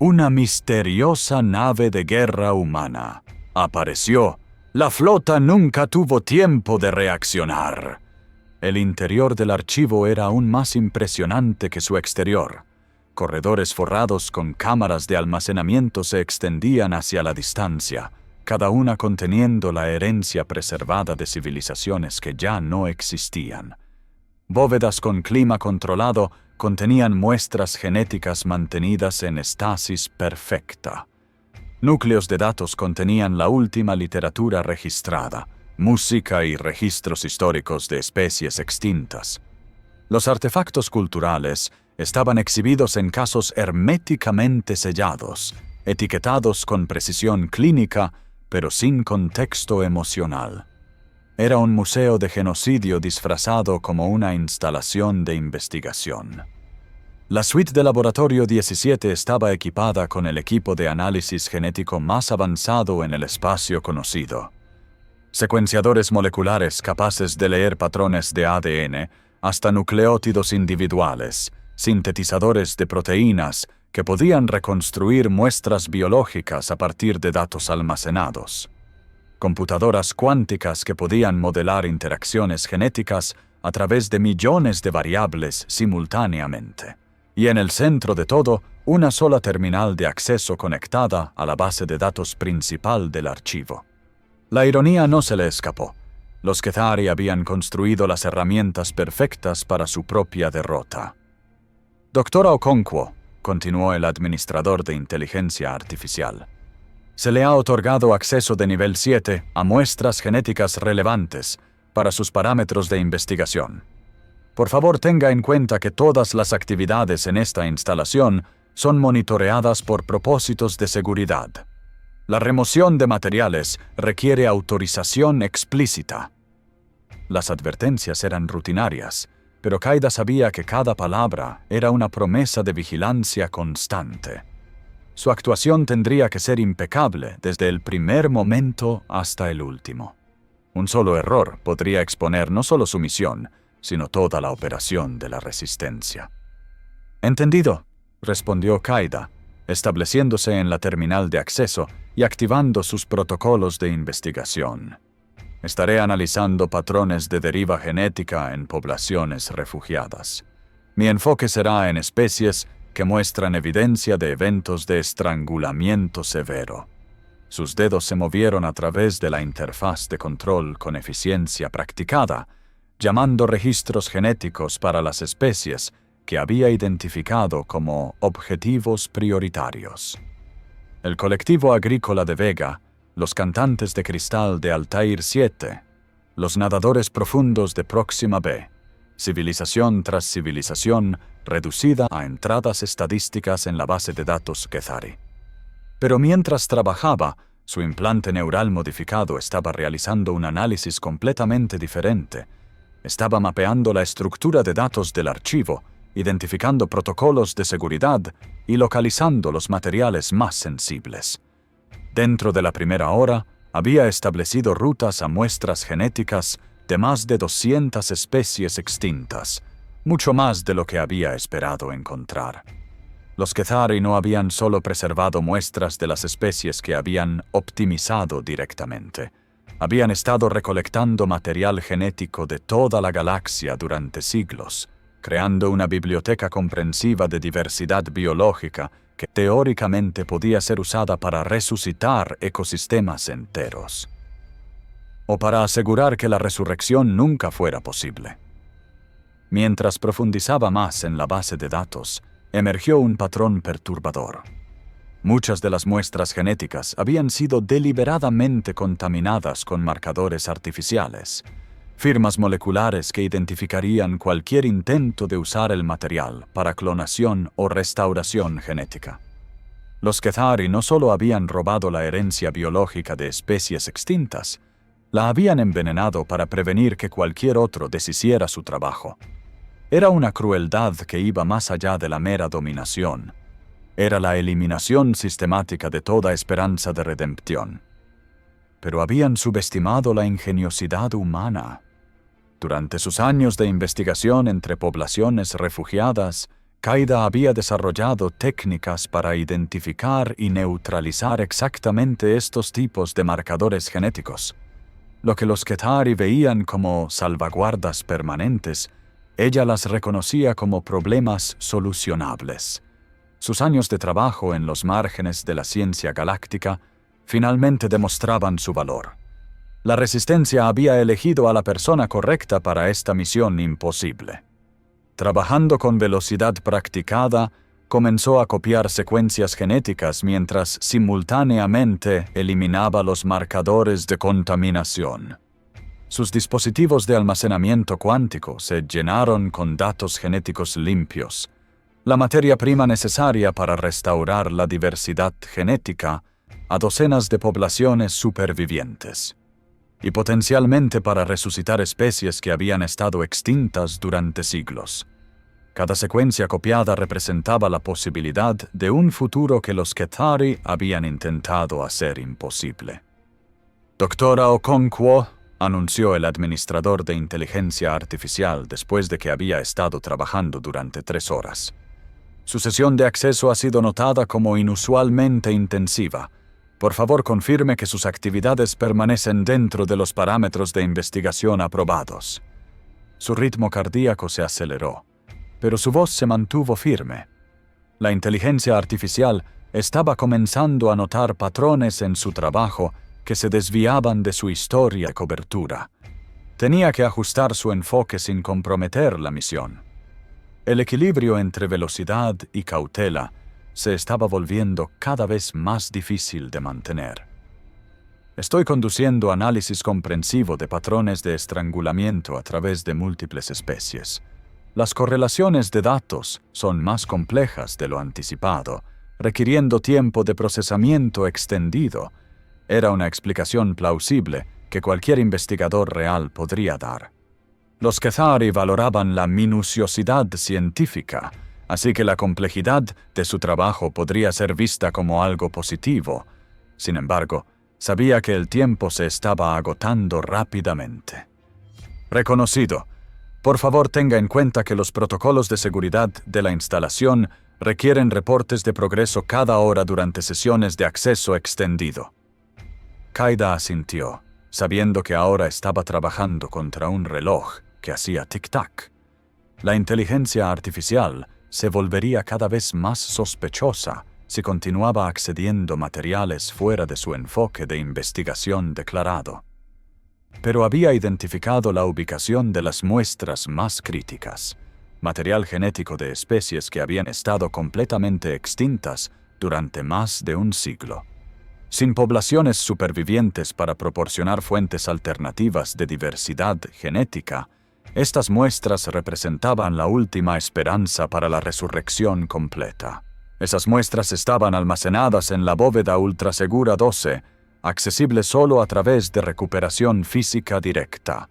Una misteriosa nave de guerra humana apareció. La flota nunca tuvo tiempo de reaccionar. El interior del archivo era aún más impresionante que su exterior. Corredores forrados con cámaras de almacenamiento se extendían hacia la distancia, cada una conteniendo la herencia preservada de civilizaciones que ya no existían. Bóvedas con clima controlado contenían muestras genéticas mantenidas en estasis perfecta. Núcleos de datos contenían la última literatura registrada, música y registros históricos de especies extintas. Los artefactos culturales estaban exhibidos en casos herméticamente sellados, etiquetados con precisión clínica, pero sin contexto emocional. Era un museo de genocidio disfrazado como una instalación de investigación. La suite de Laboratorio 17 estaba equipada con el equipo de análisis genético más avanzado en el espacio conocido. Secuenciadores moleculares capaces de leer patrones de ADN hasta nucleótidos individuales, sintetizadores de proteínas que podían reconstruir muestras biológicas a partir de datos almacenados. Computadoras cuánticas que podían modelar interacciones genéticas a través de millones de variables simultáneamente. Y en el centro de todo, una sola terminal de acceso conectada a la base de datos principal del archivo. La ironía no se le escapó. Los Kethari habían construido las herramientas perfectas para su propia derrota. Doctora Okonkwo, continuó el administrador de inteligencia artificial, se le ha otorgado acceso de nivel 7 a muestras genéticas relevantes para sus parámetros de investigación. Por favor, tenga en cuenta que todas las actividades en esta instalación son monitoreadas por propósitos de seguridad. La remoción de materiales requiere autorización explícita. Las advertencias eran rutinarias, pero Kaida sabía que cada palabra era una promesa de vigilancia constante. Su actuación tendría que ser impecable desde el primer momento hasta el último. Un solo error podría exponer no solo su misión, sino toda la operación de la resistencia. «Entendido», respondió Kaida, estableciéndose en la terminal de acceso y activando sus protocolos de investigación. Estaré analizando patrones de deriva genética en poblaciones refugiadas. Mi enfoque será en especies que muestran evidencia de eventos de estrangulamiento severo. Sus dedos se movieron a través de la interfaz de control con eficiencia practicada, llamando registros genéticos para las especies que había identificado como objetivos prioritarios. El colectivo agrícola de Vega, los cantantes de cristal de Altair 7, los nadadores profundos de Próxima B, civilización tras civilización reducida a entradas estadísticas en la base de datos Kethari. Pero mientras trabajaba, su implante neural modificado estaba realizando un análisis completamente diferente. Estaba mapeando la estructura de datos del archivo, identificando protocolos de seguridad y localizando los materiales más sensibles. Dentro de la primera hora, había establecido rutas a muestras genéticas de más de 200 especies extintas, mucho más de lo que había esperado encontrar. Los Kethari no habían solo preservado muestras de las especies que habían optimizado directamente. Habían estado recolectando material genético de toda la galaxia durante siglos, creando una biblioteca comprensiva de diversidad biológica que teóricamente podía ser usada para resucitar ecosistemas enteros, o para asegurar que la resurrección nunca fuera posible. Mientras profundizaba más en la base de datos, emergió un patrón perturbador. Muchas de las muestras genéticas habían sido deliberadamente contaminadas con marcadores artificiales, firmas moleculares que identificarían cualquier intento de usar el material para clonación o restauración genética. Los Kethari no solo habían robado la herencia biológica de especies extintas, la habían envenenado para prevenir que cualquier otro deshiciera su trabajo. Era una crueldad que iba más allá de la mera dominación. Era la eliminación sistemática de toda esperanza de redención. Pero habían subestimado la ingeniosidad humana. Durante sus años de investigación entre poblaciones refugiadas, Qaida había desarrollado técnicas para identificar y neutralizar exactamente estos tipos de marcadores genéticos. Lo que los Qetari veían como salvaguardas permanentes, ella las reconocía como problemas solucionables. Sus años de trabajo en los márgenes de la ciencia galáctica finalmente demostraban su valor. La Resistencia había elegido a la persona correcta para esta misión imposible. Trabajando con velocidad practicada, comenzó a copiar secuencias genéticas mientras simultáneamente eliminaba los marcadores de contaminación. Sus dispositivos de almacenamiento cuántico se llenaron con datos genéticos limpios, la materia prima necesaria para restaurar la diversidad genética a docenas de poblaciones supervivientes, y potencialmente para resucitar especies que habían estado extintas durante siglos. Cada secuencia copiada representaba la posibilidad de un futuro que los Qetari habían intentado hacer imposible. «Doctora Okonkwo», anunció el administrador de inteligencia artificial después de que había estado trabajando durante 3 horas. «Su sesión de acceso ha sido notada como inusualmente intensiva. Por favor, confirme que sus actividades permanecen dentro de los parámetros de investigación aprobados». Su ritmo cardíaco se aceleró, pero su voz se mantuvo firme. La inteligencia artificial estaba comenzando a notar patrones en su trabajo que se desviaban de su historia de cobertura. Tenía que ajustar su enfoque sin comprometer la misión. El equilibrio entre velocidad y cautela se estaba volviendo cada vez más difícil de mantener. «Estoy conduciendo análisis comprensivo de patrones de estrangulamiento a través de múltiples especies. Las correlaciones de datos son más complejas de lo anticipado, requiriendo tiempo de procesamiento extendido». Era una explicación plausible que cualquier investigador real podría dar. Los Qetari valoraban la minuciosidad científica, así que la complejidad de su trabajo podría ser vista como algo positivo. Sin embargo, sabía que el tiempo se estaba agotando rápidamente. «Reconocido. Por favor, tenga en cuenta que los protocolos de seguridad de la instalación requieren reportes de progreso cada hora durante sesiones de acceso extendido». Qaida asintió, sabiendo que ahora estaba trabajando contra un reloj que hacía tic-tac. La inteligencia artificial se volvería cada vez más sospechosa si continuaba accediendo materiales fuera de su enfoque de investigación declarado. Pero había identificado la ubicación de las muestras más críticas, material genético de especies que habían estado completamente extintas durante más de un siglo. Sin poblaciones supervivientes para proporcionar fuentes alternativas de diversidad genética, estas muestras representaban la última esperanza para la resurrección completa. Esas muestras estaban almacenadas en la bóveda ultrasegura 12, accesible solo a través de recuperación física directa,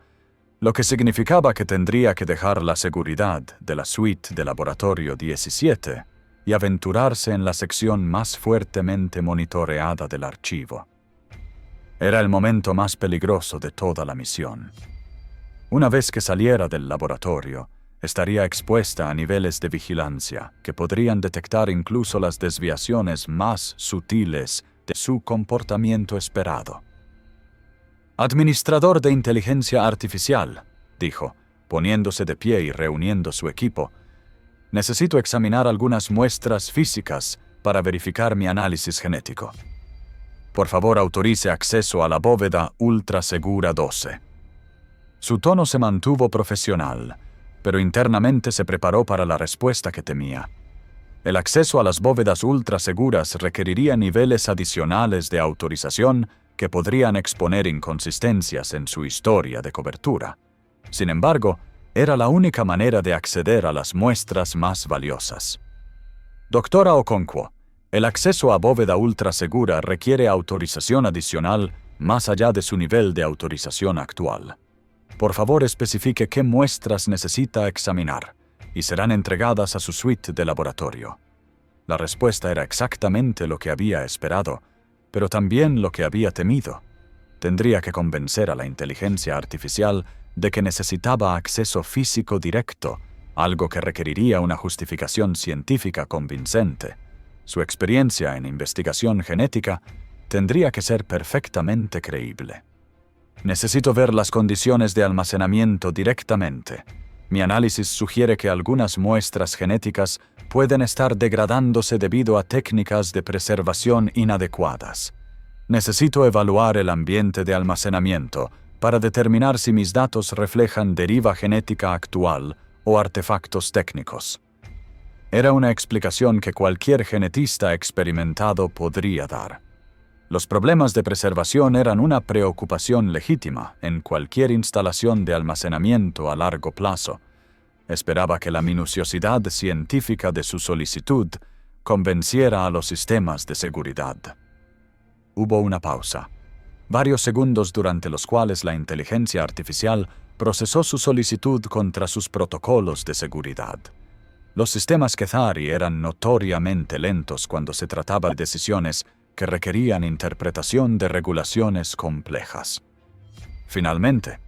lo que significaba que tendría que dejar la seguridad de la suite de laboratorio 17 y aventurarse en la sección más fuertemente monitoreada del archivo. Era el momento más peligroso de toda la misión. Una vez que saliera del laboratorio, estaría expuesta a niveles de vigilancia que podrían detectar incluso las desviaciones más sutiles de su comportamiento esperado. «Administrador de inteligencia artificial», dijo, poniéndose de pie y reuniendo su equipo, «necesito examinar algunas muestras físicas para verificar mi análisis genético. Por favor, autorice acceso a la bóveda ultrasegura 12». Su tono se mantuvo profesional, pero internamente se preparó para la respuesta que temía. El acceso a las bóvedas ultraseguras requeriría niveles adicionales de autorización que podrían exponer inconsistencias en su historia de cobertura. Sin embargo, era la única manera de acceder a las muestras más valiosas. «Doctora Okonkwo, el acceso a bóveda ultrasegura requiere autorización adicional más allá de su nivel de autorización actual. Por favor, especifique qué muestras necesita examinar y serán entregadas a su suite de laboratorio». La respuesta era exactamente lo que había esperado, pero también lo que había temido. Tendría que convencer a la inteligencia artificial de que necesitaba acceso físico directo algo que requeriría una justificación científica convincente. Su experiencia en investigación genética tendría que ser perfectamente creíble. Necesito ver las condiciones de almacenamiento directamente. Mi análisis sugiere que algunas muestras genéticas pueden estar degradándose debido a técnicas de preservación inadecuadas. Necesito evaluar el ambiente de almacenamiento para determinar si mis datos reflejan deriva genética actual o artefactos técnicos. Era una explicación que cualquier genetista experimentado podría dar. Los problemas de preservación eran una preocupación legítima en cualquier instalación de almacenamiento a largo plazo. Esperaba que la minuciosidad científica de su solicitud convenciera a los sistemas de seguridad. Hubo una pausa, varios segundos durante los cuales la inteligencia artificial procesó su solicitud contra sus protocolos de seguridad. Los sistemas Kethari eran notoriamente lentos cuando se trataba de decisiones que requerían interpretación de regulaciones complejas. Finalmente,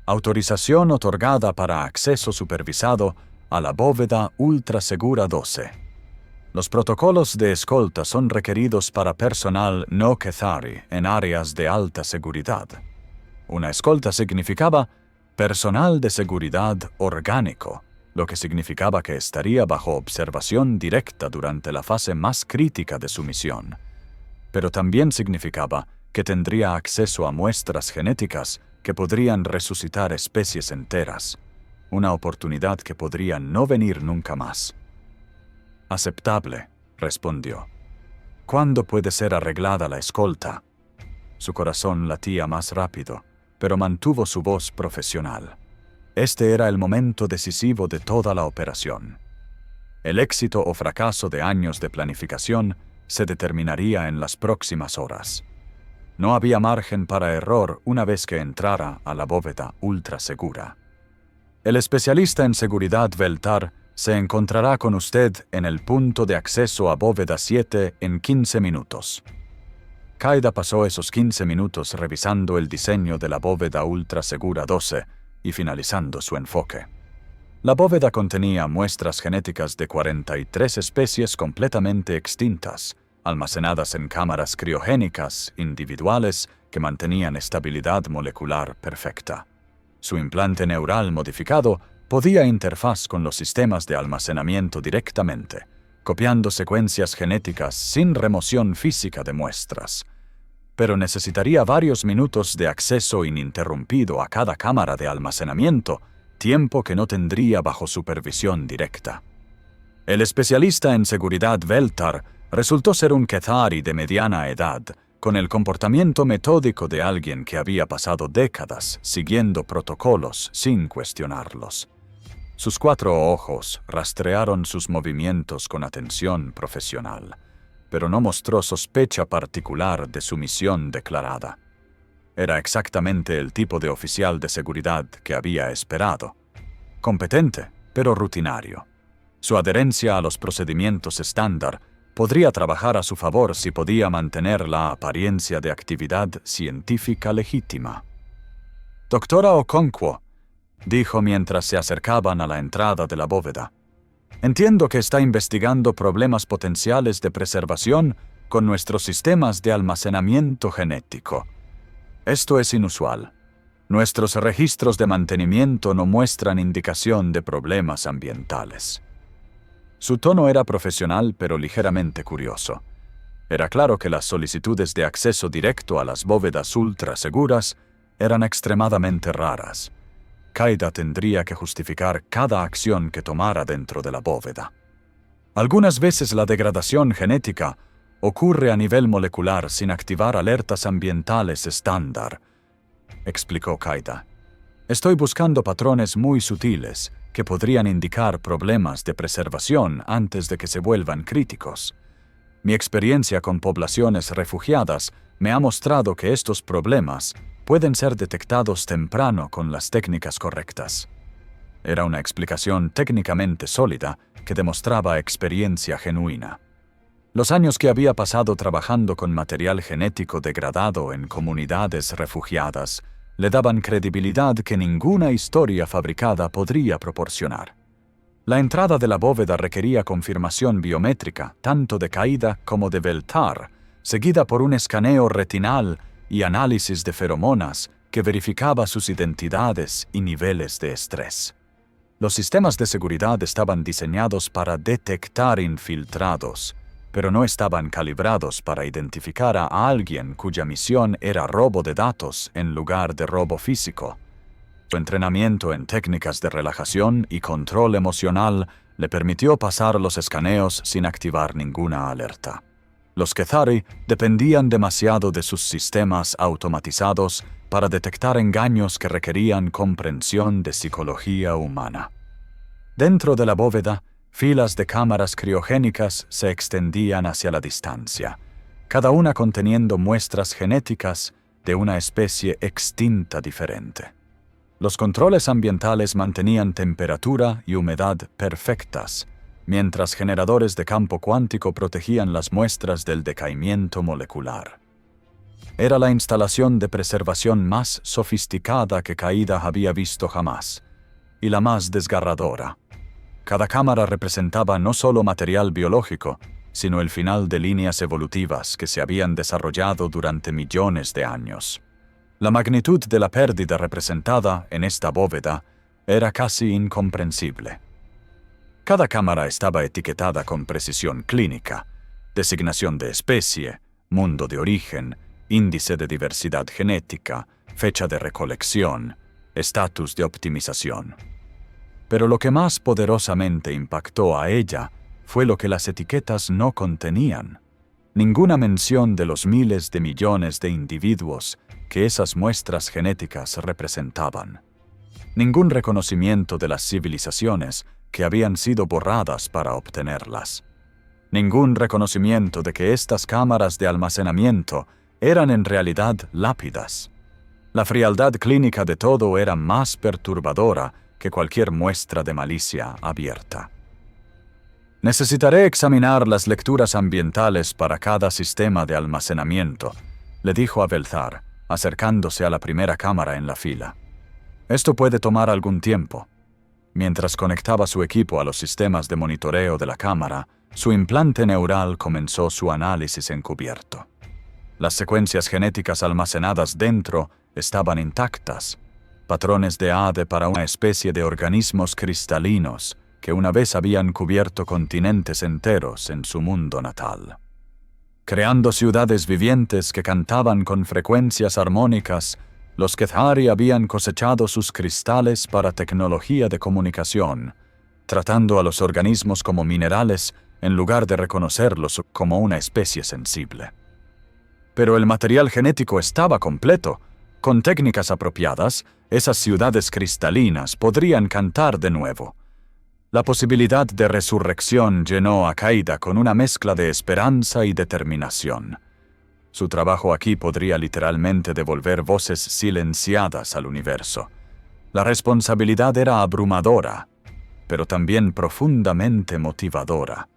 autorización otorgada para acceso supervisado a la bóveda ultra segura 12. Los protocolos de escolta son requeridos para personal no Kethari en áreas de alta seguridad. Una escolta significaba personal de seguridad orgánico, lo que significaba que estaría bajo observación directa durante la fase más crítica de su misión. Pero también significaba que tendría acceso a muestras genéticas que podrían resucitar especies enteras, una oportunidad que podría no venir nunca más. Aceptable, respondió. ¿Cuándo puede ser arreglada la escolta? Su corazón latía más rápido, pero mantuvo su voz profesional. Este era el momento decisivo de toda la operación. El éxito o fracaso de años de planificación se determinaría en las próximas horas. No había margen para error una vez que entrara a la bóveda ultra segura. El especialista en seguridad Veltar se encontrará con usted en el punto de acceso a bóveda 7 en 15 minutos. Qaeda pasó esos 15 minutos revisando el diseño de la bóveda ultra segura 12 y finalizando su enfoque. La bóveda contenía muestras genéticas de 43 especies completamente extintas, almacenadas en cámaras criogénicas individuales que mantenían estabilidad molecular perfecta. Su implante neural modificado podía interfaz con los sistemas de almacenamiento directamente, copiando secuencias genéticas sin remoción física de muestras. Pero necesitaría varios minutos de acceso ininterrumpido a cada cámara de almacenamiento, tiempo que no tendría bajo supervisión directa. El especialista en seguridad Veltar resultó ser un Kethari de mediana edad, con el comportamiento metódico de alguien que había pasado décadas siguiendo protocolos sin cuestionarlos. Sus 4 ojos rastrearon sus movimientos con atención profesional, pero no mostró sospecha particular de su misión declarada. Era exactamente el tipo de oficial de seguridad que había esperado. Competente, pero rutinario. Su adherencia a los procedimientos estándar podría trabajar a su favor si podía mantener la apariencia de actividad científica legítima. «Doctora Okonkwo», dijo mientras se acercaban a la entrada de la bóveda, «entiendo que está investigando problemas potenciales de preservación con nuestros sistemas de almacenamiento genético. Esto es inusual. Nuestros registros de mantenimiento no muestran indicación de problemas ambientales». Su tono era profesional pero ligeramente curioso. Era claro que las solicitudes de acceso directo a las bóvedas ultra seguras eran extremadamente raras. Qaeda tendría que justificar cada acción que tomara dentro de la bóveda. Algunas veces la degradación genética ocurre a nivel molecular sin activar alertas ambientales estándar, explicó Qaeda. Estoy buscando patrones muy sutiles que podrían indicar problemas de preservación antes de que se vuelvan críticos. Mi experiencia con poblaciones refugiadas me ha mostrado que estos problemas pueden ser detectados temprano con las técnicas correctas. Era una explicación técnicamente sólida que demostraba experiencia genuina. Los años que había pasado trabajando con material genético degradado en comunidades refugiadas le daban credibilidad que ninguna historia fabricada podría proporcionar. La entrada de la bóveda requería confirmación biométrica, tanto de Caída como de Veltar, seguida por un escaneo retinal y análisis de feromonas que verificaba sus identidades y niveles de estrés. Los sistemas de seguridad estaban diseñados para detectar infiltrados, pero no estaban calibrados para identificar a alguien cuya misión era robo de datos en lugar de robo físico. Su entrenamiento en técnicas de relajación y control emocional le permitió pasar los escaneos sin activar ninguna alerta. Los Kethari dependían demasiado de sus sistemas automatizados para detectar engaños que requerían comprensión de psicología humana. Dentro de la bóveda, filas de cámaras criogénicas se extendían hacia la distancia, cada una conteniendo muestras genéticas de una especie extinta diferente. Los controles ambientales mantenían temperatura y humedad perfectas, mientras generadores de campo cuántico protegían las muestras del decaimiento molecular. Era la instalación de preservación más sofisticada que Caída había visto jamás, y la más desgarradora. Cada cámara representaba no solo material biológico, sino el final de líneas evolutivas que se habían desarrollado durante millones de años. La magnitud de la pérdida representada en esta bóveda era casi incomprensible. Cada cámara estaba etiquetada con precisión clínica, designación de especie, mundo de origen, índice de diversidad genética, fecha de recolección, estatus de optimización. Pero lo que más poderosamente impactó a ella fue lo que las etiquetas no contenían. Ninguna mención de los miles de millones de individuos que esas muestras genéticas representaban. Ningún reconocimiento de las civilizaciones que habían sido borradas para obtenerlas. Ningún reconocimiento de que estas cámaras de almacenamiento eran en realidad lápidas. La frialdad clínica de todo era más perturbadora que cualquier muestra de malicia abierta. Necesitaré examinar las lecturas ambientales para cada sistema de almacenamiento, le dijo a Veltar, acercándose a la primera cámara en la fila. Esto puede tomar algún tiempo. Mientras conectaba su equipo a los sistemas de monitoreo de la cámara, su implante neural comenzó su análisis encubierto. Las secuencias genéticas almacenadas dentro estaban intactas, patrones de ADE para una especie de organismos cristalinos que una vez habían cubierto continentes enteros en su mundo natal. Creando ciudades vivientes que cantaban con frecuencias armónicas, los Kethari habían cosechado sus cristales para tecnología de comunicación, tratando a los organismos como minerales en lugar de reconocerlos como una especie sensible. Pero el material genético estaba completo. Con técnicas apropiadas, esas ciudades cristalinas podrían cantar de nuevo. La posibilidad de resurrección llenó a Caída con una mezcla de esperanza y determinación. Su trabajo aquí podría literalmente devolver voces silenciadas al universo. La responsabilidad era abrumadora, pero también profundamente motivadora.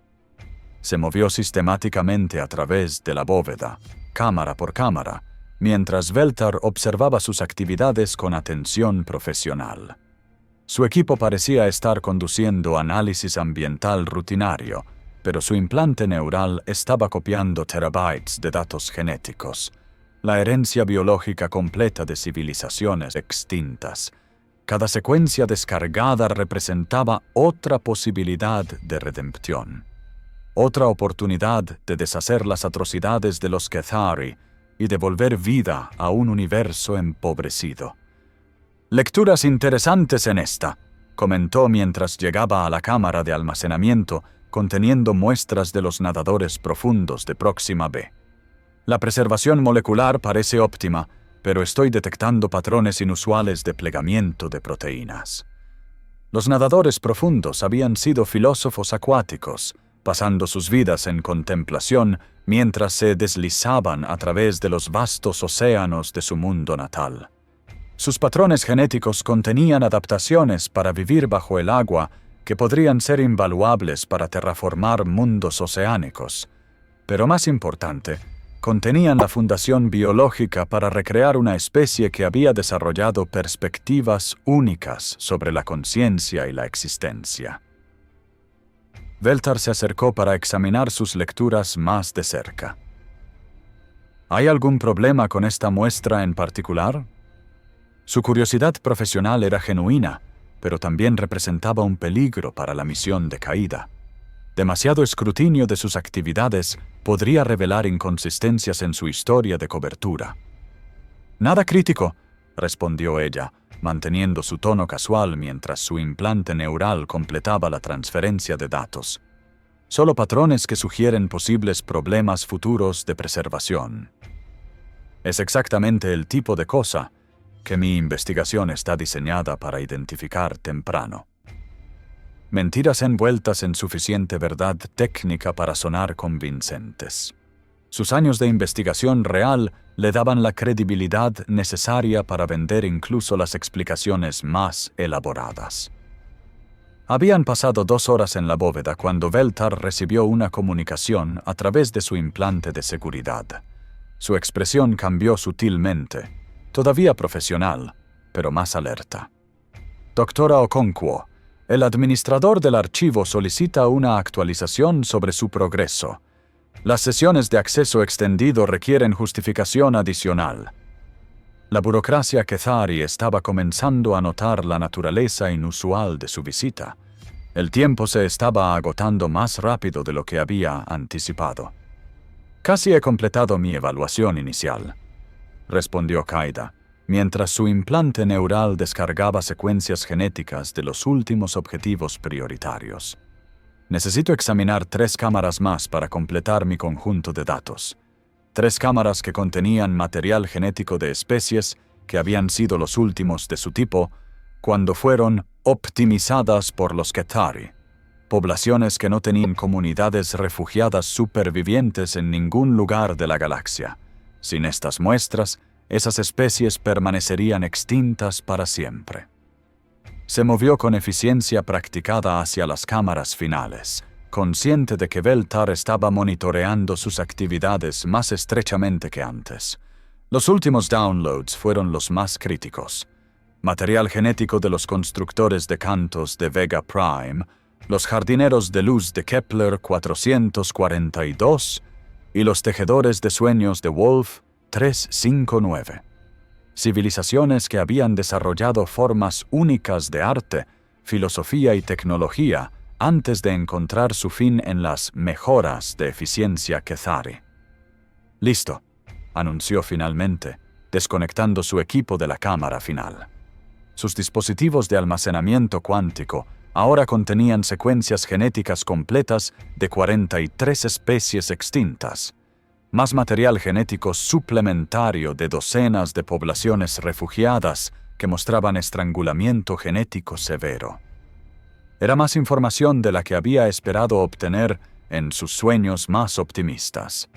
Se movió sistemáticamente a través de la bóveda, cámara por cámara, mientras Veltar observaba sus actividades con atención profesional. Su equipo parecía estar conduciendo análisis ambiental rutinario, pero su implante neural estaba copiando terabytes de datos genéticos, la herencia biológica completa de civilizaciones extintas. Cada secuencia descargada representaba otra posibilidad de redención, otra oportunidad de deshacer las atrocidades de los Kethari y devolver vida a un universo empobrecido. «Lecturas interesantes en esta», comentó mientras llegaba a la cámara de almacenamiento conteniendo muestras de los nadadores profundos de Próxima B. «La preservación molecular parece óptima, pero estoy detectando patrones inusuales de plegamiento de proteínas». Los nadadores profundos habían sido filósofos acuáticos, pasando sus vidas en contemplación mientras se deslizaban a través de los vastos océanos de su mundo natal. Sus patrones genéticos contenían adaptaciones para vivir bajo el agua que podrían ser invaluables para terraformar mundos oceánicos, pero más importante, contenían la fundación biológica para recrear una especie que había desarrollado perspectivas únicas sobre la conciencia y la existencia. Veltar se acercó para examinar sus lecturas más de cerca. ¿Hay algún problema con esta muestra en particular? Su curiosidad profesional era genuina, pero también representaba un peligro para la misión de Caída. Demasiado escrutinio de sus actividades podría revelar inconsistencias en su historia de cobertura. «Nada crítico», respondió ella, manteniendo su tono casual mientras su implante neural completaba la transferencia de datos. «Solo patrones que sugieren posibles problemas futuros de preservación. Es exactamente el tipo de cosa que mi investigación está diseñada para identificar temprano. Mentiras envueltas en suficiente verdad técnica para sonar convincentes. Sus años de investigación real le daban la credibilidad necesaria para vender incluso las explicaciones más elaboradas. Habían pasado 2 horas en la bóveda cuando Veltar recibió una comunicación a través de su implante de seguridad. Su expresión cambió sutilmente, todavía profesional, pero más alerta. «Doctora Okonkwo, el administrador del archivo solicita una actualización sobre su progreso. Las sesiones de acceso extendido requieren justificación adicional». La burocracia Kethari estaba comenzando a notar la naturaleza inusual de su visita. El tiempo se estaba agotando más rápido de lo que había anticipado. «Casi he completado mi evaluación inicial», respondió Caída, mientras su implante neural descargaba secuencias genéticas de los últimos objetivos prioritarios. «Necesito examinar 3 cámaras más para completar mi conjunto de datos. 3 cámaras que contenían material genético de especies que habían sido los últimos de su tipo cuando fueron optimizadas por los Kethari, poblaciones que no tenían comunidades refugiadas supervivientes en ningún lugar de la galaxia. Sin estas muestras, esas especies permanecerían extintas para siempre». Se movió con eficiencia practicada hacia las cámaras finales, consciente de que Veltar estaba monitoreando sus actividades más estrechamente que antes. Los últimos downloads fueron los más críticos. Material genético de los constructores de cantos de Vega Prime, los jardineros de luz de Kepler 442 y los tejedores de sueños de Wolf 359. Civilizaciones que habían desarrollado formas únicas de arte, filosofía y tecnología antes de encontrar su fin en las mejoras de eficiencia Kethari. «Listo», anunció finalmente, desconectando su equipo de la cámara final. Sus dispositivos de almacenamiento cuántico ahora contenían secuencias genéticas completas de 43 especies extintas, más material genético suplementario de docenas de poblaciones refugiadas que mostraban estrangulamiento genético severo. Era más información de la que había esperado obtener en sus sueños más optimistas.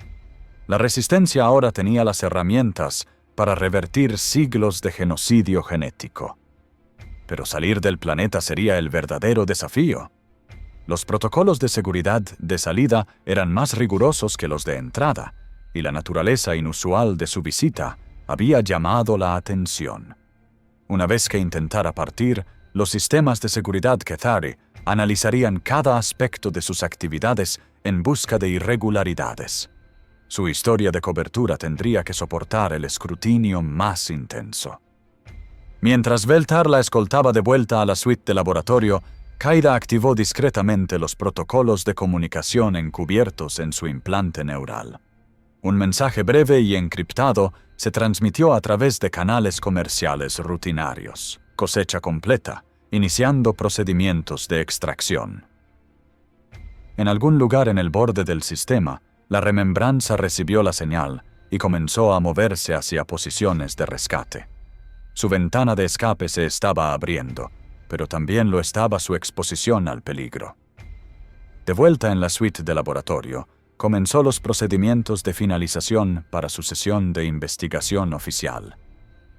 La Resistencia ahora tenía las herramientas para revertir siglos de genocidio genético. Pero salir del planeta sería el verdadero desafío. Los protocolos de seguridad de salida eran más rigurosos que los de entrada, y la naturaleza inusual de su visita había llamado la atención. Una vez que intentara partir, los sistemas de seguridad Kethari analizarían cada aspecto de sus actividades en busca de irregularidades. Su historia de cobertura tendría que soportar el escrutinio más intenso. Mientras Veltar la escoltaba de vuelta a la suite de laboratorio, Caída activó discretamente los protocolos de comunicación encubiertos en su implante neural. Un mensaje breve y encriptado se transmitió a través de canales comerciales rutinarios. Cosecha completa, iniciando procedimientos de extracción. En algún lugar en el borde del sistema, la remembranza recibió la señal y comenzó a moverse hacia posiciones de rescate. Su ventana de escape se estaba abriendo, pero también lo estaba su exposición al peligro. De vuelta en la suite de laboratorio, comenzó los procedimientos de finalización para su sesión de investigación oficial.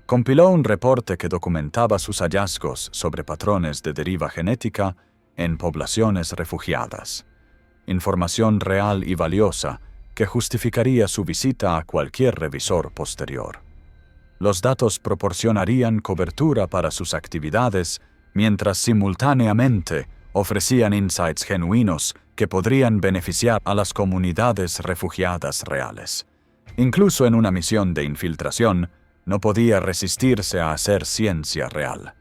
Compiló un reporte que documentaba sus hallazgos sobre patrones de deriva genética en poblaciones refugiadas. Información real y valiosa que justificaría su visita a cualquier revisor posterior. Los datos proporcionarían cobertura para sus actividades, mientras simultáneamente ofrecían insights genuinos que podrían beneficiar a las comunidades refugiadas reales. Incluso en una misión de infiltración, no podía resistirse a hacer ciencia real.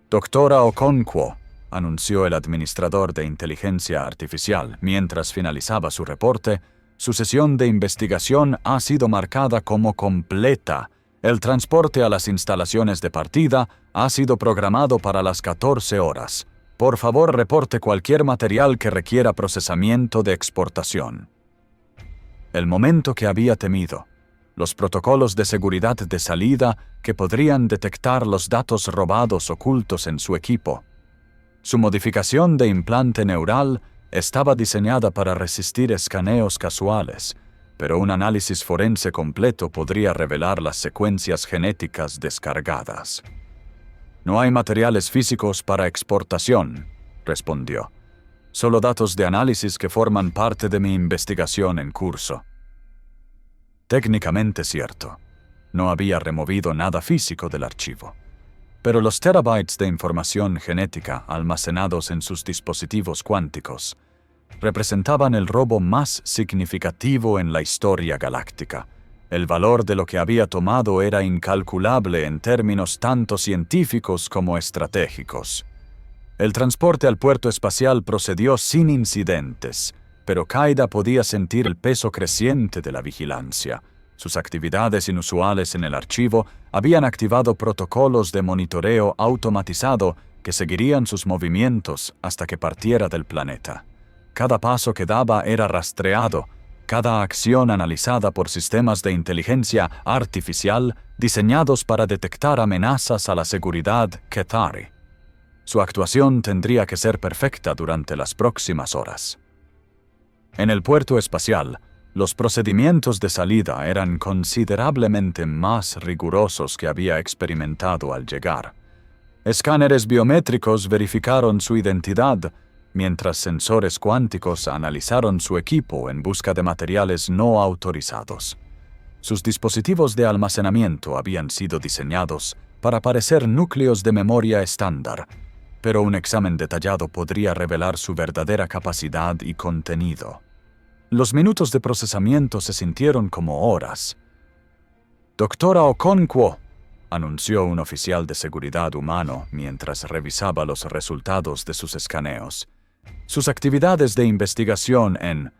Doctora Okonkwo, anunció el administrador de inteligencia artificial mientras finalizaba su reporte, su sesión de investigación ha sido marcada como completa. El transporte a las instalaciones de partida ha sido programado para las 14 horas. Por favor, reporte cualquier material que requiera procesamiento de exportación. El momento que había temido. Los protocolos de seguridad de salida que podrían detectar los datos robados ocultos en su equipo. Su modificación de implante neural estaba diseñada para resistir escaneos casuales, pero un análisis forense completo podría revelar las secuencias genéticas descargadas. No hay materiales físicos para exportación, respondió. Solo datos de análisis que forman parte de mi investigación en curso. Técnicamente cierto. No había removido nada físico del archivo. Pero los terabytes de información genética almacenados en sus dispositivos cuánticos representaban el robo más significativo en la historia galáctica. El valor de lo que había tomado era incalculable en términos tanto científicos como estratégicos. El transporte al puerto espacial procedió sin incidentes, pero Qaeda podía sentir el peso creciente de la vigilancia. Sus actividades inusuales en el archivo habían activado protocolos de monitoreo automatizado que seguirían sus movimientos hasta que partiera del planeta. Cada paso que daba era rastreado, cada acción analizada por sistemas de inteligencia artificial diseñados para detectar amenazas a la seguridad Qatari. Su actuación tendría que ser perfecta durante las próximas horas. En el puerto espacial, los procedimientos de salida eran considerablemente más rigurosos que había experimentado al llegar. Escáneres biométricos verificaron su identidad, mientras sensores cuánticos analizaron su equipo en busca de materiales no autorizados. Sus dispositivos de almacenamiento habían sido diseñados para parecer núcleos de memoria estándar, pero un examen detallado podría revelar su verdadera capacidad y contenido. Los minutos de procesamiento se sintieron como horas. «Doctora Okonkwo», anunció un oficial de seguridad humano mientras revisaba los resultados de sus escaneos. Sus actividades de investigación en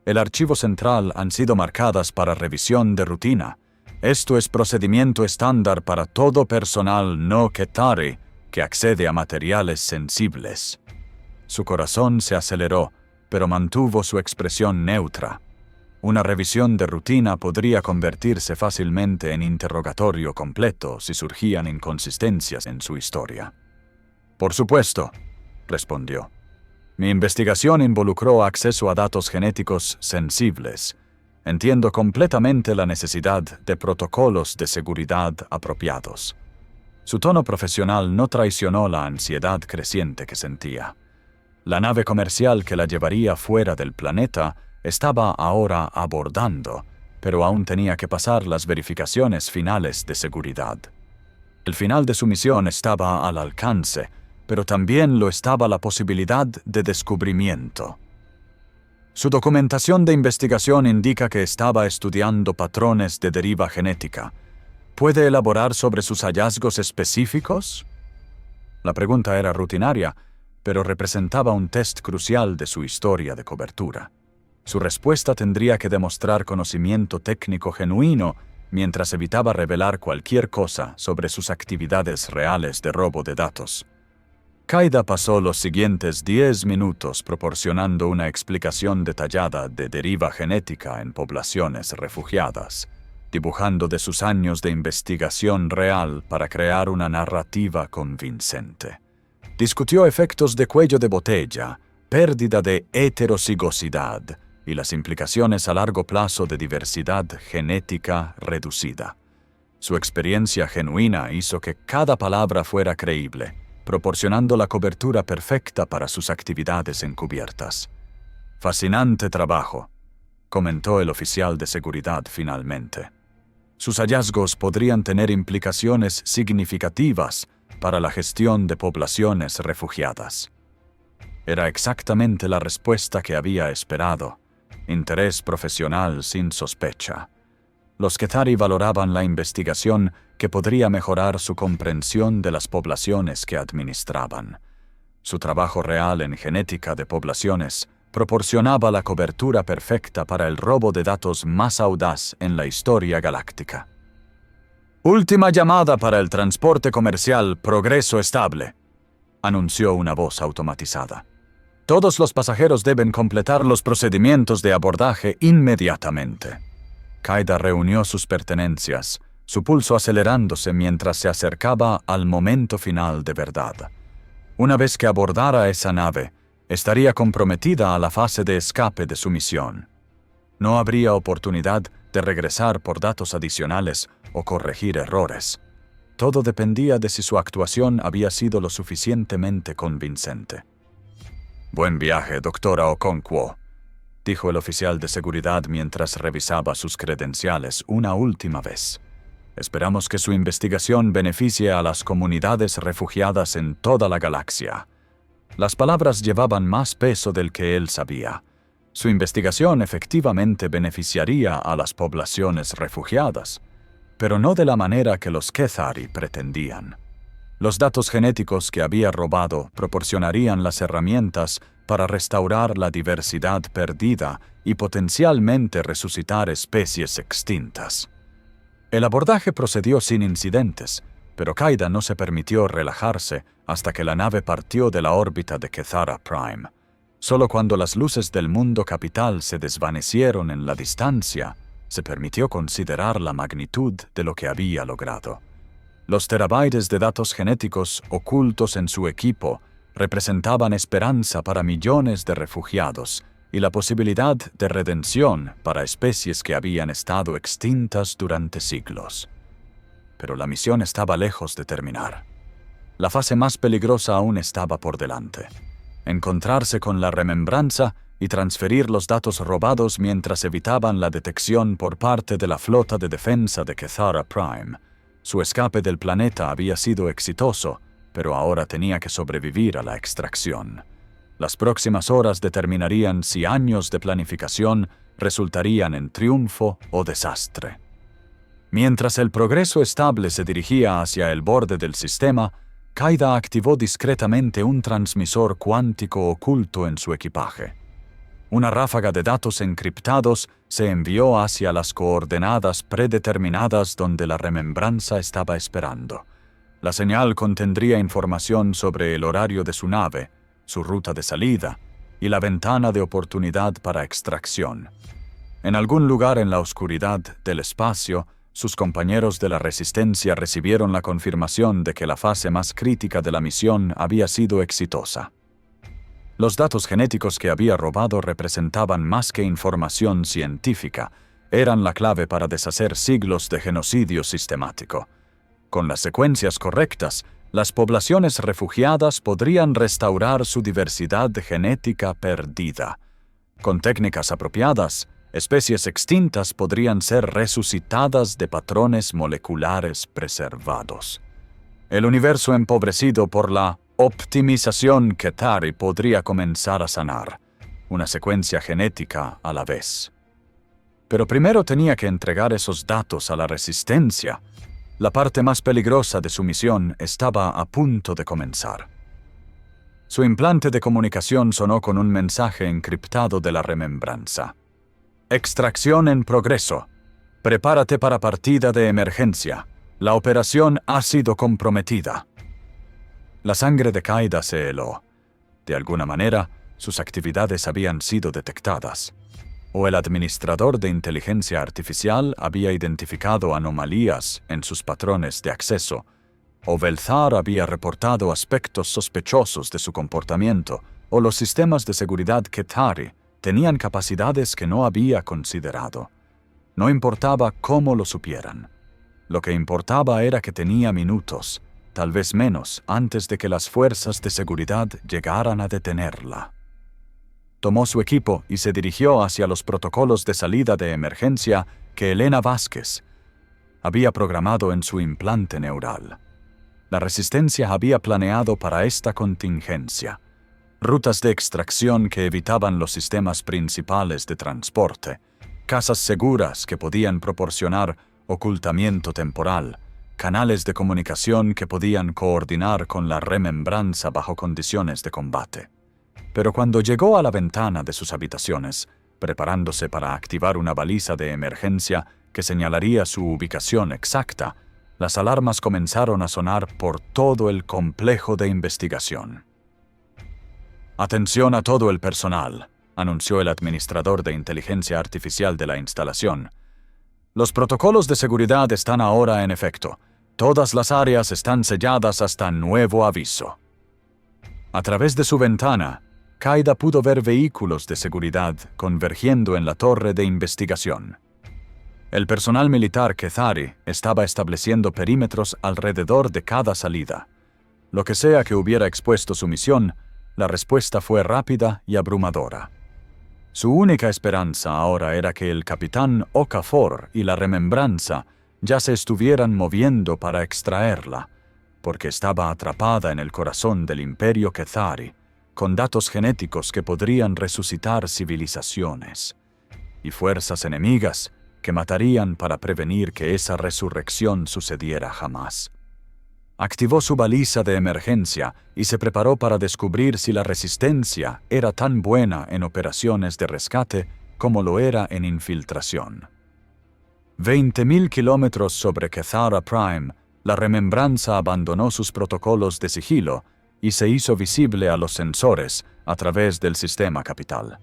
el archivo central han sido marcadas para revisión de rutina. Esto es procedimiento estándar para todo personal no Qatari que accede a materiales sensibles. Su corazón se aceleró, pero mantuvo su expresión neutra. Una revisión de rutina podría convertirse fácilmente en interrogatorio completo si surgían inconsistencias en su historia. «Por supuesto», respondió. «Mi investigación involucró acceso a datos genéticos sensibles. Entiendo completamente la necesidad de protocolos de seguridad apropiados». Su tono profesional no traicionó la ansiedad creciente que sentía. La nave comercial que la llevaría fuera del planeta estaba ahora abordando, pero aún tenía que pasar las verificaciones finales de seguridad. El final de su misión estaba al alcance, pero también lo estaba la posibilidad de descubrimiento. Su documentación de investigación indica que estaba estudiando patrones de deriva genética. ¿Puede elaborar sobre sus hallazgos específicos? La pregunta era rutinaria, pero representaba un test crucial de su historia de cobertura. Su respuesta tendría que demostrar conocimiento técnico genuino mientras evitaba revelar cualquier cosa sobre sus actividades reales de robo de datos. Qaeda pasó los siguientes 10 minutos proporcionando una explicación detallada de deriva genética en poblaciones refugiadas, dibujando de sus años de investigación real para crear una narrativa convincente. Discutió efectos de cuello de botella, pérdida de heterocigosidad y las implicaciones a largo plazo de diversidad genética reducida. Su experiencia genuina hizo que cada palabra fuera creíble, proporcionando la cobertura perfecta para sus actividades encubiertas. «Fascinante trabajo», comentó el oficial de seguridad finalmente. Sus hallazgos podrían tener implicaciones significativas para la gestión de poblaciones refugiadas. Era exactamente la respuesta que había esperado. Interés profesional sin sospecha. Los Kethari valoraban la investigación que podría mejorar su comprensión de las poblaciones que administraban. Su trabajo real en genética de poblaciones proporcionaba la cobertura perfecta para el robo de datos más audaz en la historia galáctica. «Última llamada para el transporte comercial Progreso Estable», anunció una voz automatizada. «Todos los pasajeros deben completar los procedimientos de abordaje inmediatamente». Qaeda reunió sus pertenencias, su pulso acelerándose mientras se acercaba al momento final de verdad. Una vez que abordara esa nave, estaría comprometida a la fase de escape de su misión. No habría oportunidad de regresar por datos adicionales o corregir errores. Todo dependía de si su actuación había sido lo suficientemente convincente. «Buen viaje, doctora Okonkwo», dijo el oficial de seguridad mientras revisaba sus credenciales una última vez. «Esperamos que su investigación beneficie a las comunidades refugiadas en toda la galaxia». Las palabras llevaban más peso del que él sabía. Su investigación efectivamente beneficiaría a las poblaciones refugiadas, pero no de la manera que los Kethari pretendían. Los datos genéticos que había robado proporcionarían las herramientas para restaurar la diversidad perdida y potencialmente resucitar especies extintas. El abordaje procedió sin incidentes, pero Qaeda no se permitió relajarse hasta que la nave partió de la órbita de Kethara Prime. Solo cuando las luces del mundo capital se desvanecieron en la distancia, se permitió considerar la magnitud de lo que había logrado. Los terabytes de datos genéticos ocultos en su equipo representaban esperanza para millones de refugiados y la posibilidad de redención para especies que habían estado extintas durante siglos. Pero la misión estaba lejos de terminar. La fase más peligrosa aún estaba por delante. Encontrarse con la remembranza y transferir los datos robados mientras evitaban la detección por parte de la flota de defensa de Kethara Prime. Su escape del planeta había sido exitoso, pero ahora tenía que sobrevivir a la extracción. Las próximas horas determinarían si años de planificación resultarían en triunfo o desastre. Mientras el Progreso Estable se dirigía hacia el borde del sistema, Qaeda activó discretamente un transmisor cuántico oculto en su equipaje. Una ráfaga de datos encriptados se envió hacia las coordenadas predeterminadas donde la remembranza estaba esperando. La señal contendría información sobre el horario de su nave, su ruta de salida y la ventana de oportunidad para extracción. En algún lugar en la oscuridad del espacio, sus compañeros de la Resistencia recibieron la confirmación de que la fase más crítica de la misión había sido exitosa. Los datos genéticos que había robado representaban más que información científica, eran la clave para deshacer siglos de genocidio sistemático. Con las secuencias correctas, las poblaciones refugiadas podrían restaurar su diversidad genética perdida. Con técnicas apropiadas, especies extintas podrían ser resucitadas de patrones moleculares preservados. El universo empobrecido por la optimización Kethari podría comenzar a sanar, una secuencia genética a la vez. Pero primero tenía que entregar esos datos a la Resistencia. La parte más peligrosa de su misión estaba a punto de comenzar. Su implante de comunicación sonó con un mensaje encriptado de la remembranza. Extracción en progreso. Prepárate para partida de emergencia. La operación ha sido comprometida. La sangre de Qaeda se heló. De alguna manera, sus actividades habían sido detectadas. O el administrador de inteligencia artificial había identificado anomalías en sus patrones de acceso, o Belzar había reportado aspectos sospechosos de su comportamiento, o los sistemas de seguridad Kethari tenían capacidades que no había considerado. No importaba cómo lo supieran. Lo que importaba era que tenía minutos, tal vez menos, antes de que las fuerzas de seguridad llegaran a detenerla. Tomó su equipo y se dirigió hacia los protocolos de salida de emergencia que Elena Vázquez había programado en su implante neural. La Resistencia había planeado para esta contingencia. rutas de extracción que evitaban los sistemas principales de transporte, casas seguras que podían proporcionar ocultamiento temporal, canales de comunicación que podían coordinar con la remembranza bajo condiciones de combate. Pero cuando llegó a la ventana de sus habitaciones, preparándose para activar una baliza de emergencia que señalaría su ubicación exacta, las alarmas comenzaron a sonar por todo el complejo de investigación. «Atención a todo el personal», anunció el administrador de inteligencia artificial de la instalación. «Los protocolos de seguridad están ahora en efecto. Todas las áreas están selladas hasta nuevo aviso». A través de su ventana, Qaida pudo ver vehículos de seguridad convergiendo en la torre de investigación. El personal militar Kethari estaba estableciendo perímetros alrededor de cada salida. Lo que sea que hubiera expuesto su misión, la respuesta fue rápida y abrumadora. Su única esperanza ahora era que el capitán Okafor y la remembranza ya se estuvieran moviendo para extraerla, porque estaba atrapada en el corazón del imperio Kethari, con datos genéticos que podrían resucitar civilizaciones, y fuerzas enemigas que matarían para prevenir que esa resurrección sucediera jamás. Activó su baliza de emergencia y se preparó para descubrir si la resistencia era tan buena en operaciones de rescate como lo era en infiltración. 20.000 kilómetros sobre Kethara Prime, la remembranza abandonó sus protocolos de sigilo y se hizo visible a los sensores a través del sistema capital.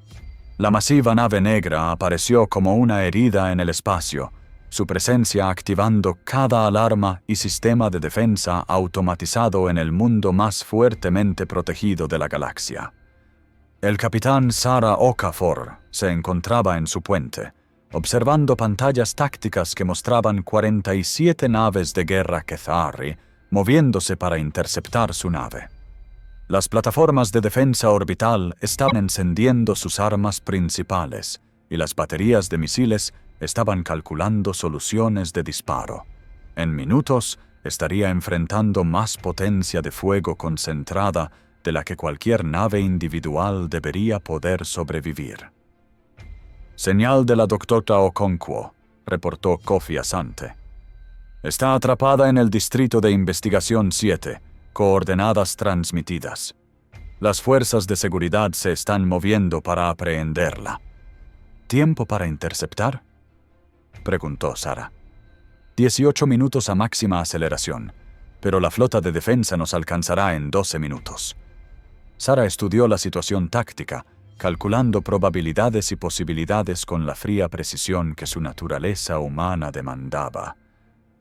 La masiva nave negra apareció como una herida en el espacio, su presencia activando cada alarma y sistema de defensa automatizado en el mundo más fuertemente protegido de la galaxia. El capitán Sara Okafor se encontraba en su puente, observando pantallas tácticas que mostraban 47 naves de guerra Kethari moviéndose para interceptar su nave. Las plataformas de defensa orbital estaban encendiendo sus armas principales y las baterías de misiles estaban calculando soluciones de disparo. En minutos estaría enfrentando más potencia de fuego concentrada de la que cualquier nave individual debería poder sobrevivir. «Señal de la doctora Okonkwo», reportó Kofi Asante. «Está atrapada en el distrito de investigación 7. Coordenadas transmitidas. Las fuerzas de seguridad se están moviendo para aprehenderla». «¿Tiempo para interceptar?», preguntó Sara. 18 minutos a máxima aceleración, pero la flota de defensa nos alcanzará en 12 minutos. Sara estudió la situación táctica, calculando probabilidades y posibilidades con la fría precisión que su naturaleza humana demandaba.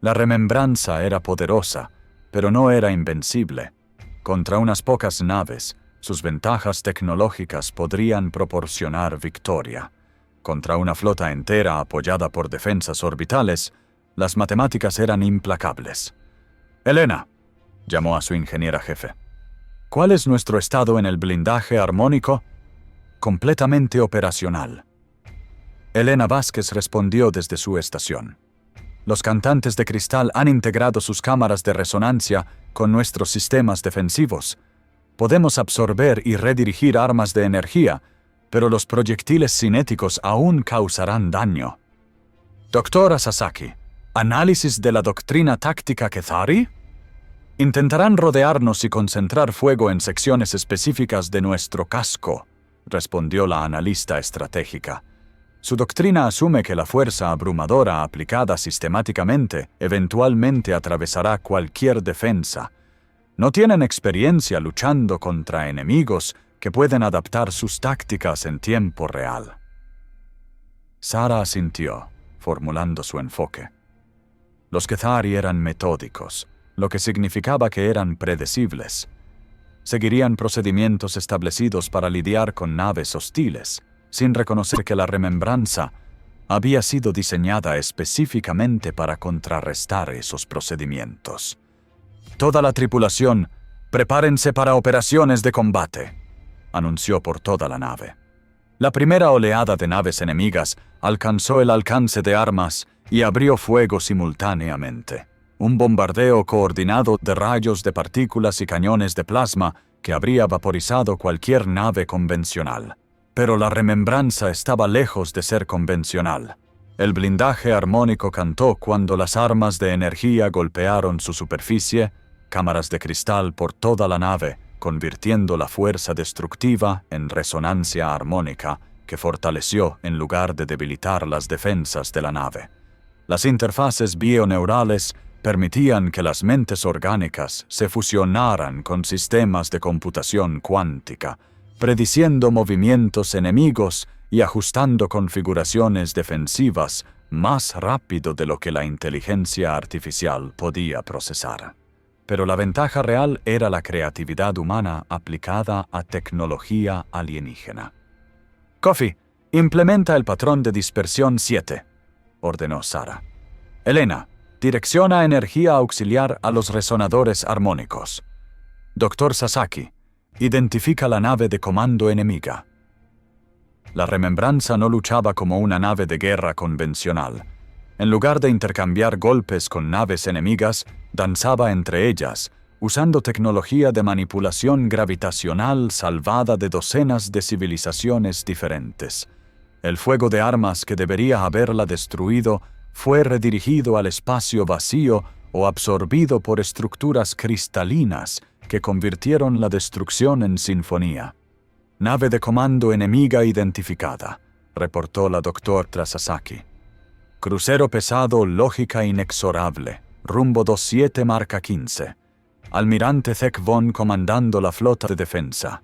La remembranza era poderosa, pero no era invencible. Contra unas pocas naves, sus ventajas tecnológicas podrían proporcionar victoria. Contra una flota entera apoyada por defensas orbitales, las matemáticas eran implacables. «Elena», llamó a su ingeniera jefe. «¿Cuál es nuestro estado en el blindaje armónico?» «Completamente operacional». Elena Vázquez respondió desde su estación. «Los cantantes de cristal han integrado sus cámaras de resonancia con nuestros sistemas defensivos. Podemos absorber y redirigir armas de energía, pero los proyectiles cinéticos aún causarán daño». «Doctora Sasaki, ¿análisis de la doctrina táctica Kethari?» «Intentarán rodearnos y concentrar fuego en secciones específicas de nuestro casco», respondió la analista estratégica. «Su doctrina asume que la fuerza abrumadora aplicada sistemáticamente eventualmente atravesará cualquier defensa. No tienen experiencia luchando contra enemigos que pueden adaptar sus tácticas en tiempo real». Sara asintió, formulando su enfoque. Los Kethari eran metódicos, lo que significaba que eran predecibles. Seguirían procedimientos establecidos para lidiar con naves hostiles, sin reconocer que la remembranza había sido diseñada específicamente para contrarrestar esos procedimientos. «Toda la tripulación, prepárense para operaciones de combate», anunció por toda la nave. La primera oleada de naves enemigas alcanzó el alcance de armas y abrió fuego simultáneamente. Un bombardeo coordinado de rayos de partículas y cañones de plasma que habría vaporizado cualquier nave convencional. Pero la remembranza estaba lejos de ser convencional. El blindaje armónico cantó cuando las armas de energía golpearon su superficie, cámaras de cristal por toda la nave, convirtiendo la fuerza destructiva en resonancia armónica que fortaleció en lugar de debilitar las defensas de la nave. Las interfaces bioneurales permitían que las mentes orgánicas se fusionaran con sistemas de computación cuántica, prediciendo movimientos enemigos y ajustando configuraciones defensivas más rápido de lo que la inteligencia artificial podía procesar. Pero la ventaja real era la creatividad humana aplicada a tecnología alienígena. Coffee, implementa el patrón de dispersión 7, ordenó Sara. Elena, direcciona energía auxiliar a los resonadores armónicos. Dr. Sasaki, identifica la nave de comando enemiga. La remembranza no luchaba como una nave de guerra convencional. En lugar de intercambiar golpes con naves enemigas, danzaba entre ellas, usando tecnología de manipulación gravitacional salvada de docenas de civilizaciones diferentes. El fuego de armas que debería haberla destruido fue redirigido al espacio vacío o absorbido por estructuras cristalinas que convirtieron la destrucción en sinfonía. Nave de comando enemiga identificada, reportó la doctora Sasaki. Crucero pesado lógica inexorable, rumbo 27 marca 15. Almirante Zek Von comandando la flota de defensa.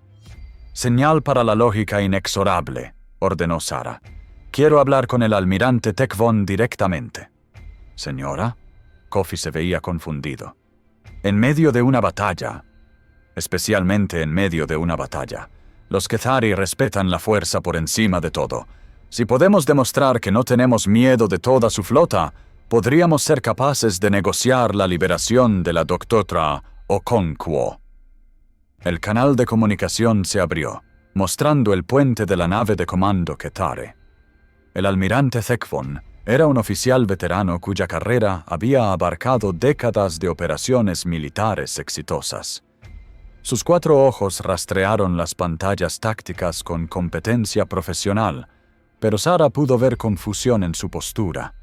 Señal para la lógica inexorable, ordenó Sara. Quiero hablar con el almirante Zek Von directamente. Señora, Coffee se veía confundido. En medio de una batalla, especialmente en medio de una batalla, los Kethari respetan la fuerza por encima de todo. Si podemos demostrar que no tenemos miedo de toda su flota, podríamos ser capaces de negociar la liberación de la doctora Okonkwo. El canal de comunicación se abrió, mostrando el puente de la nave de comando Kethare. El almirante Zek Von era un oficial veterano cuya carrera había abarcado décadas de operaciones militares exitosas. Sus 4 ojos rastrearon las pantallas tácticas con competencia profesional, pero Sara pudo ver confusión en su postura.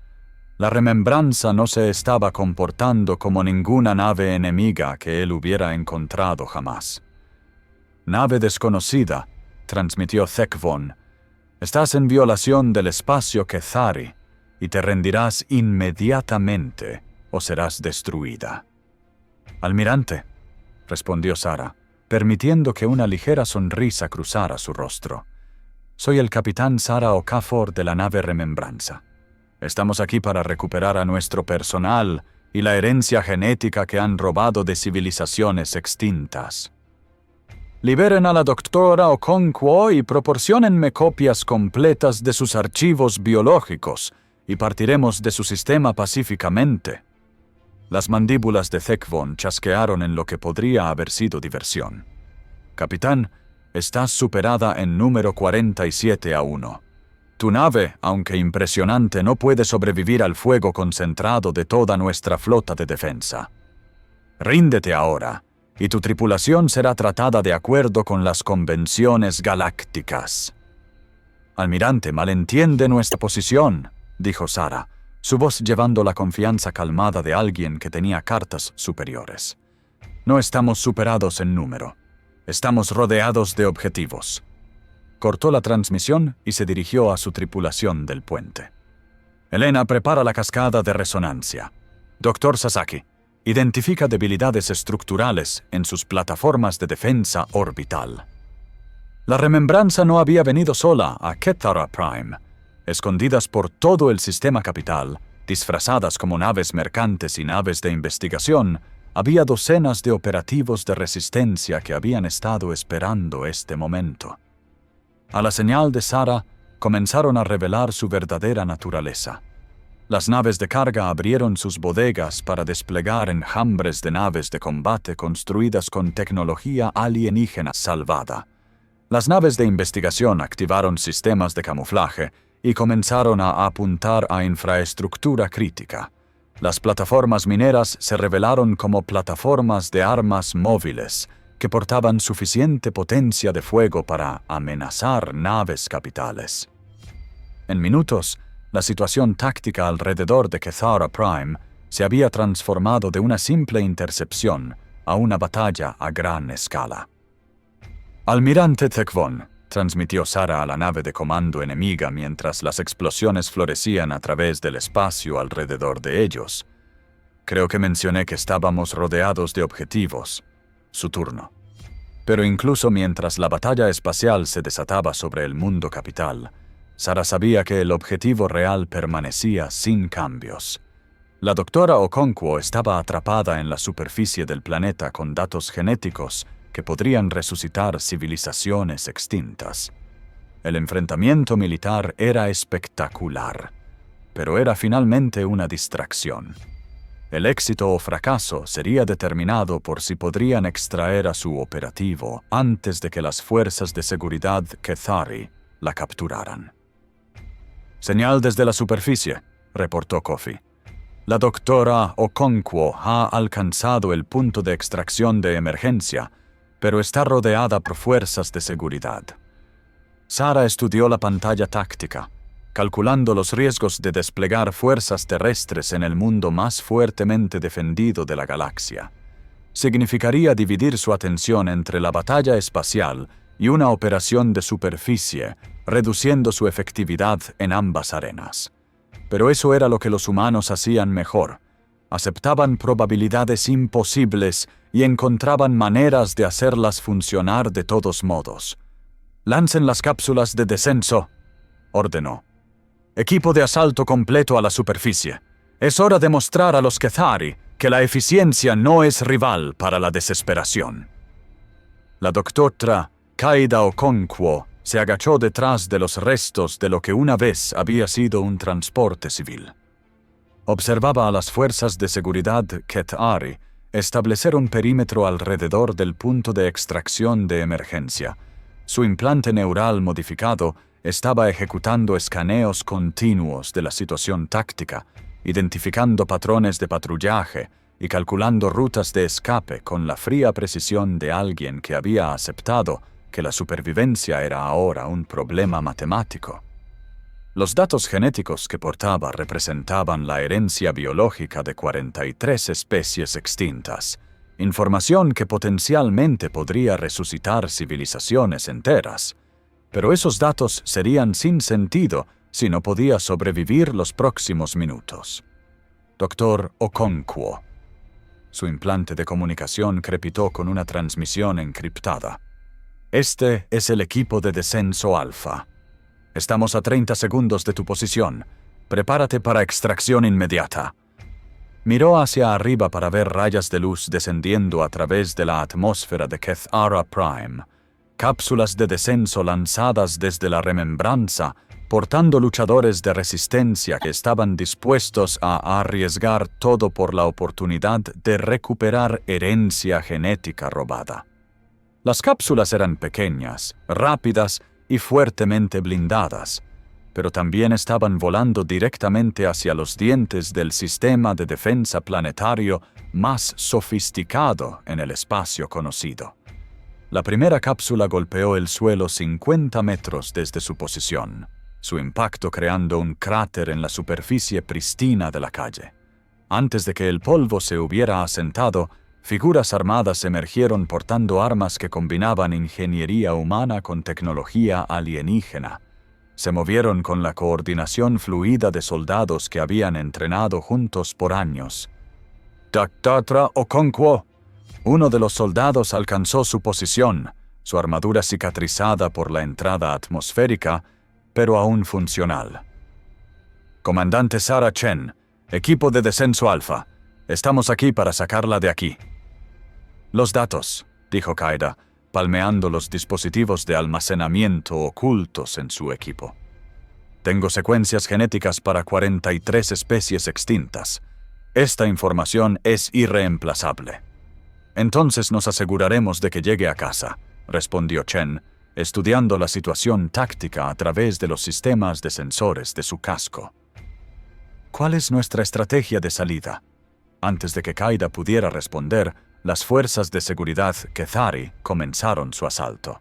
La remembranza no se estaba comportando como ninguna nave enemiga que él hubiera encontrado jamás. Nave desconocida, transmitió Zek Von. Estás en violación del espacio Kethari y te rendirás inmediatamente o serás destruida. Almirante, respondió Sara, permitiendo que una ligera sonrisa cruzara su rostro. Soy el capitán Sara Okafor de la nave Remembranza. Estamos aquí para recuperar a nuestro personal y la herencia genética que han robado de civilizaciones extintas. Liberen a la doctora Okonkwo y proporciónenme copias completas de sus archivos biológicos y partiremos de su sistema pacíficamente. Las mandíbulas de Zek Von chasquearon en lo que podría haber sido diversión. Capitán, estás superada en número 47-1. Tu nave, aunque impresionante, no puede sobrevivir al fuego concentrado de toda nuestra flota de defensa. Ríndete ahora, y tu tripulación será tratada de acuerdo con las convenciones galácticas. Almirante, malentiende nuestra posición, dijo Sara, su voz llevando la confianza calmada de alguien que tenía cartas superiores. No estamos superados en número. Estamos rodeados de objetivos. Cortó la transmisión y se dirigió a su tripulación del puente. Elena prepara la cascada de resonancia. Dr. Sasaki, identifica debilidades estructurales en sus plataformas de defensa orbital. La remembranza no había venido sola a Kethara Prime. Escondidas por todo el sistema capital, disfrazadas como naves mercantes y naves de investigación, había docenas de operativos de resistencia que habían estado esperando este momento. A la señal de Sara, comenzaron a revelar su verdadera naturaleza. Las naves de carga abrieron sus bodegas para desplegar enjambres de naves de combate construidas con tecnología alienígena salvada. Las naves de investigación activaron sistemas de camuflaje y comenzaron a apuntar a infraestructura crítica. Las plataformas mineras se revelaron como plataformas de armas móviles, que portaban suficiente potencia de fuego para amenazar naves capitales. En minutos, la situación táctica alrededor de Kethara Prime se había transformado de una simple intercepción a una batalla a gran escala. «Almirante Tekvon», transmitió Sara a la nave de comando enemiga mientras las explosiones florecían a través del espacio alrededor de ellos. «Creo que mencioné que estábamos rodeados de objetivos. Su turno». Pero incluso mientras la batalla espacial se desataba sobre el mundo capital, Sara sabía que el objetivo real permanecía sin cambios. La doctora Okonkwo estaba atrapada en la superficie del planeta con datos genéticos que podrían resucitar civilizaciones extintas. El enfrentamiento militar era espectacular, pero era finalmente una distracción. El éxito o fracaso sería determinado por si podrían extraer a su operativo antes de que las fuerzas de seguridad Kethari la capturaran. «Señal desde la superficie», reportó Kofi. «La doctora Okonkwo ha alcanzado el punto de extracción de emergencia, pero está rodeada por fuerzas de seguridad». Sara estudió la pantalla táctica, calculando los riesgos de desplegar fuerzas terrestres en el mundo más fuertemente defendido de la galaxia. Significaría dividir su atención entre la batalla espacial y una operación de superficie, reduciendo su efectividad en ambas arenas. Pero eso era lo que los humanos hacían mejor. Aceptaban probabilidades imposibles y encontraban maneras de hacerlas funcionar de todos modos. «Lancen las cápsulas de descenso», ordenó. «Equipo de asalto completo a la superficie. Es hora de mostrar a los Kethari que la eficiencia no es rival para la desesperación». La doctora Kaida Okonkwo se agachó detrás de los restos de lo que una vez había sido un transporte civil. Observaba a las fuerzas de seguridad Kethari establecer un perímetro alrededor del punto de extracción de emergencia. Su implante neural modificado estaba ejecutando escaneos continuos de la situación táctica, identificando patrones de patrullaje y calculando rutas de escape con la fría precisión de alguien que había aceptado que la supervivencia era ahora un problema matemático. Los datos genéticos que portaba representaban la herencia biológica de 43 especies extintas, información que potencialmente podría resucitar civilizaciones enteras. Pero esos datos serían sin sentido si no podía sobrevivir los próximos minutos. Doctor Okonkwo. Su implante de comunicación crepitó con una transmisión encriptada. «Este es el equipo de descenso alfa. Estamos a 30 segundos de tu posición. Prepárate para extracción inmediata». Miró hacia arriba para ver rayas de luz descendiendo a través de la atmósfera de Kethara Prime. Cápsulas de descenso lanzadas desde la remembranza, portando luchadores de resistencia que estaban dispuestos a arriesgar todo por la oportunidad de recuperar herencia genética robada. Las cápsulas eran pequeñas, rápidas y fuertemente blindadas, pero también estaban volando directamente hacia los dientes del sistema de defensa planetario más sofisticado en el espacio conocido. La primera cápsula golpeó el suelo 50 metros desde su posición, su impacto creando un cráter en la superficie pristina de la calle. Antes de que el polvo se hubiera asentado, figuras armadas emergieron portando armas que combinaban ingeniería humana con tecnología alienígena. Se movieron con la coordinación fluida de soldados que habían entrenado juntos por años. «Doctora Okonkwo». Uno de los soldados alcanzó su posición, su armadura cicatrizada por la entrada atmosférica, pero aún funcional. «Comandante Sara Chen, equipo de descenso alfa. Estamos aquí para sacarla de aquí». «Los datos», dijo Kaida, palmeando los dispositivos de almacenamiento ocultos en su equipo. «Tengo secuencias genéticas para 43 especies extintas. Esta información es irreemplazable». «Entonces nos aseguraremos de que llegue a casa», respondió Chen, estudiando la situación táctica a través de los sistemas de sensores de su casco. «¿Cuál es nuestra estrategia de salida?». Antes de que Kaida pudiera responder, las fuerzas de seguridad Kethari comenzaron su asalto.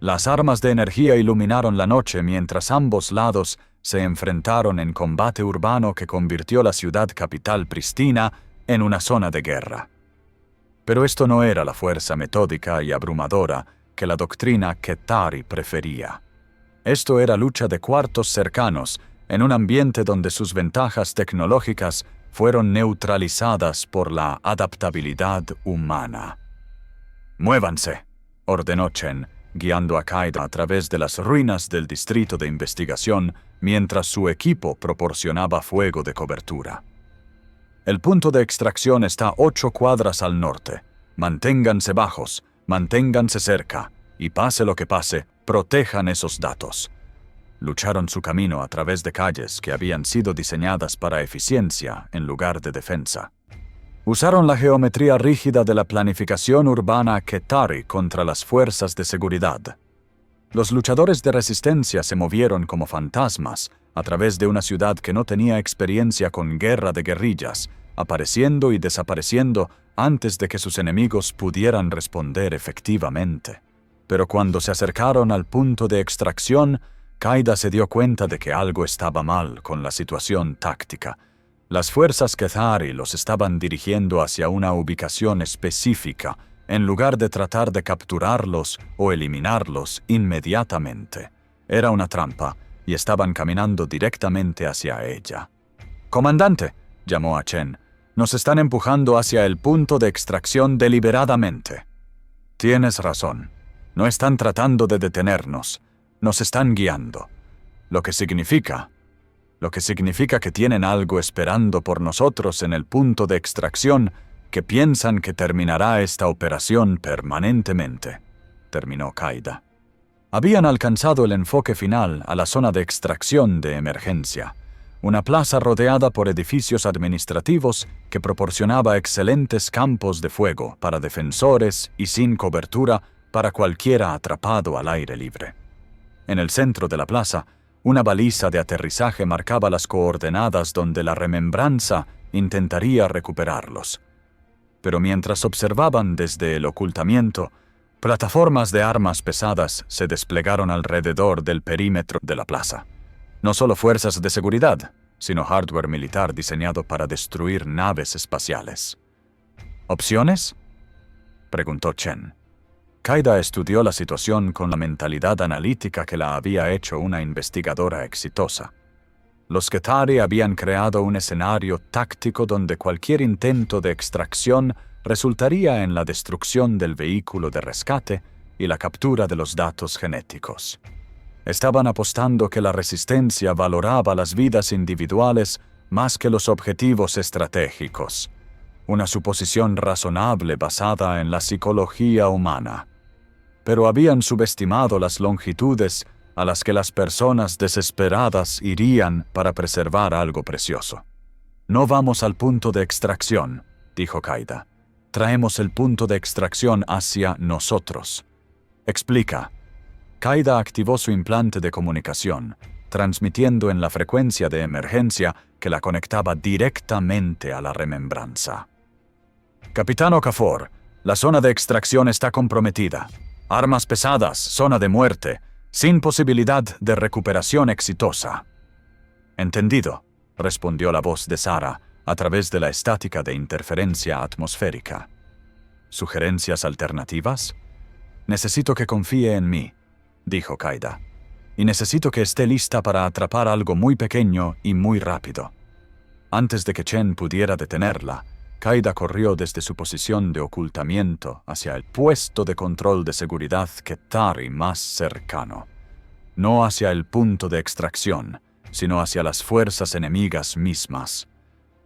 Las armas de energía iluminaron la noche mientras ambos lados se enfrentaron en combate urbano que convirtió la ciudad capital pristina en una zona de guerra. Pero esto no era la fuerza metódica y abrumadora que la doctrina Kethari prefería. Esto era lucha de cuartos cercanos en un ambiente donde sus ventajas tecnológicas fueron neutralizadas por la adaptabilidad humana. «Muévanse», ordenó Chen, guiando a Kaida a través de las ruinas del distrito de investigación mientras su equipo proporcionaba fuego de cobertura. El punto de extracción está 8 cuadras al norte. Manténganse bajos, manténganse cerca, y pase lo que pase, protejan esos datos. Lucharon su camino a través de calles que habían sido diseñadas para eficiencia en lugar de defensa. Usaron la geometría rígida de la planificación urbana Kethari contra las fuerzas de seguridad. Los luchadores de resistencia se movieron como fantasmas a través de una ciudad que no tenía experiencia con guerra de guerrillas, apareciendo y desapareciendo antes de que sus enemigos pudieran responder efectivamente. Pero cuando se acercaron al punto de extracción, Kaida se dio cuenta de que algo estaba mal con la situación táctica. Las fuerzas Kethari los estaban dirigiendo hacia una ubicación específica, en lugar de tratar de capturarlos o eliminarlos inmediatamente. Era una trampa, y estaban caminando directamente hacia ella. «Comandante», llamó a Chen, «nos están empujando hacia el punto de extracción deliberadamente». «Tienes razón. No están tratando de detenernos. Nos están guiando. Lo que significa que tienen algo esperando por nosotros en el punto de extracción que piensan que terminará esta operación permanentemente», terminó Kaida. Habían alcanzado el enfoque final a la zona de extracción de emergencia, una plaza rodeada por edificios administrativos que proporcionaba excelentes campos de fuego para defensores y sin cobertura para cualquiera atrapado al aire libre. En el centro de la plaza, una baliza de aterrizaje marcaba las coordenadas donde la remembranza intentaría recuperarlos. Pero mientras observaban desde el ocultamiento, plataformas de armas pesadas se desplegaron alrededor del perímetro de la plaza. No solo fuerzas de seguridad, sino hardware militar diseñado para destruir naves espaciales. ¿Opciones?, preguntó Chen. Kaida estudió la situación con la mentalidad analítica que la había hecho una investigadora exitosa. Los Kethari habían creado un escenario táctico donde cualquier intento de extracción resultaría en la destrucción del vehículo de rescate y la captura de los datos genéticos. Estaban apostando que la resistencia valoraba las vidas individuales más que los objetivos estratégicos, una suposición razonable basada en la psicología humana. Pero habían subestimado las longitudes a las que las personas desesperadas irían para preservar algo precioso. «No vamos al punto de extracción», dijo Kaida. «Traemos el punto de extracción hacia nosotros». «Explica». Kaida activó su implante de comunicación, transmitiendo en la frecuencia de emergencia que la conectaba directamente a la remembranza. «Capitán Okafor, la zona de extracción está comprometida. Armas pesadas, zona de muerte, sin posibilidad de recuperación exitosa». «Entendido», respondió la voz de Sara a través de la estática de interferencia atmosférica. «¿Sugerencias alternativas?» «Necesito que confíe en mí», dijo Kaida. «Y necesito que esté lista para atrapar algo muy pequeño y muy rápido». Antes de que Chen pudiera detenerla, Kaida corrió desde su posición de ocultamiento hacia el puesto de control de seguridad Kethari más cercano. No hacia el punto de extracción, sino hacia las fuerzas enemigas mismas.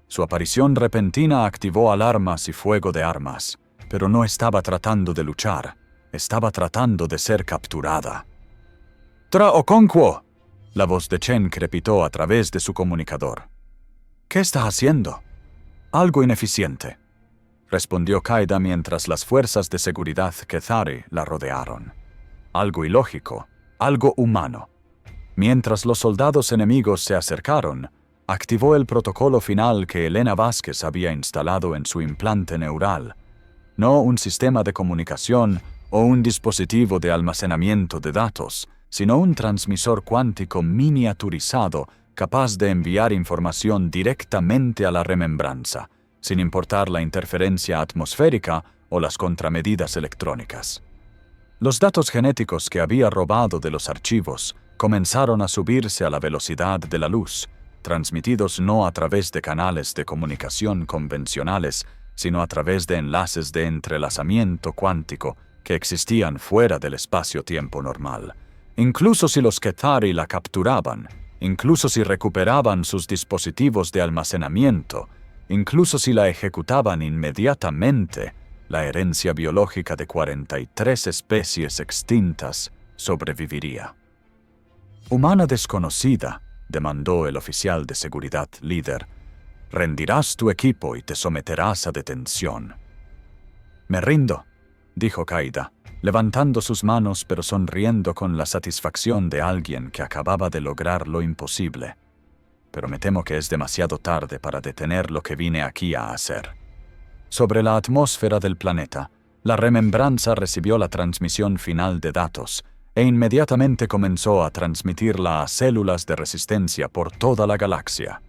Su aparición repentina activó alarmas y fuego de armas, pero no estaba tratando de luchar, estaba tratando de ser capturada. «Tra Okonkwo», la voz de Chen crepitó a través de su comunicador. «¿Qué estás haciendo?» «Algo ineficiente», respondió Kaida mientras las fuerzas de seguridad Kethari la rodearon. «Algo ilógico, algo humano». Mientras los soldados enemigos se acercaron, activó el protocolo final que Elena Vázquez había instalado en su implante neural, no un sistema de comunicación o un dispositivo de almacenamiento de datos, sino un transmisor cuántico miniaturizado capaz de enviar información directamente a la remembranza, sin importar la interferencia atmosférica o las contramedidas electrónicas. Los datos genéticos que había robado de los archivos comenzaron a subirse a la velocidad de la luz, transmitidos no a través de canales de comunicación convencionales, sino a través de enlaces de entrelazamiento cuántico que existían fuera del espacio-tiempo normal. Incluso si los Kethari la capturaban, incluso si recuperaban sus dispositivos de almacenamiento, incluso si la ejecutaban inmediatamente, la herencia biológica de 43 especies extintas sobreviviría. «Humana desconocida», demandó el oficial de seguridad líder, «rendirás tu equipo y te someterás a detención». «Me rindo», dijo Qaida, levantando sus manos pero sonriendo con la satisfacción de alguien que acababa de lograr lo imposible. «Pero me temo que es demasiado tarde para detener lo que vine aquí a hacer». Sobre la atmósfera del planeta, la remembranza recibió la transmisión final de datos e inmediatamente comenzó a transmitirla a células de resistencia por toda la galaxia.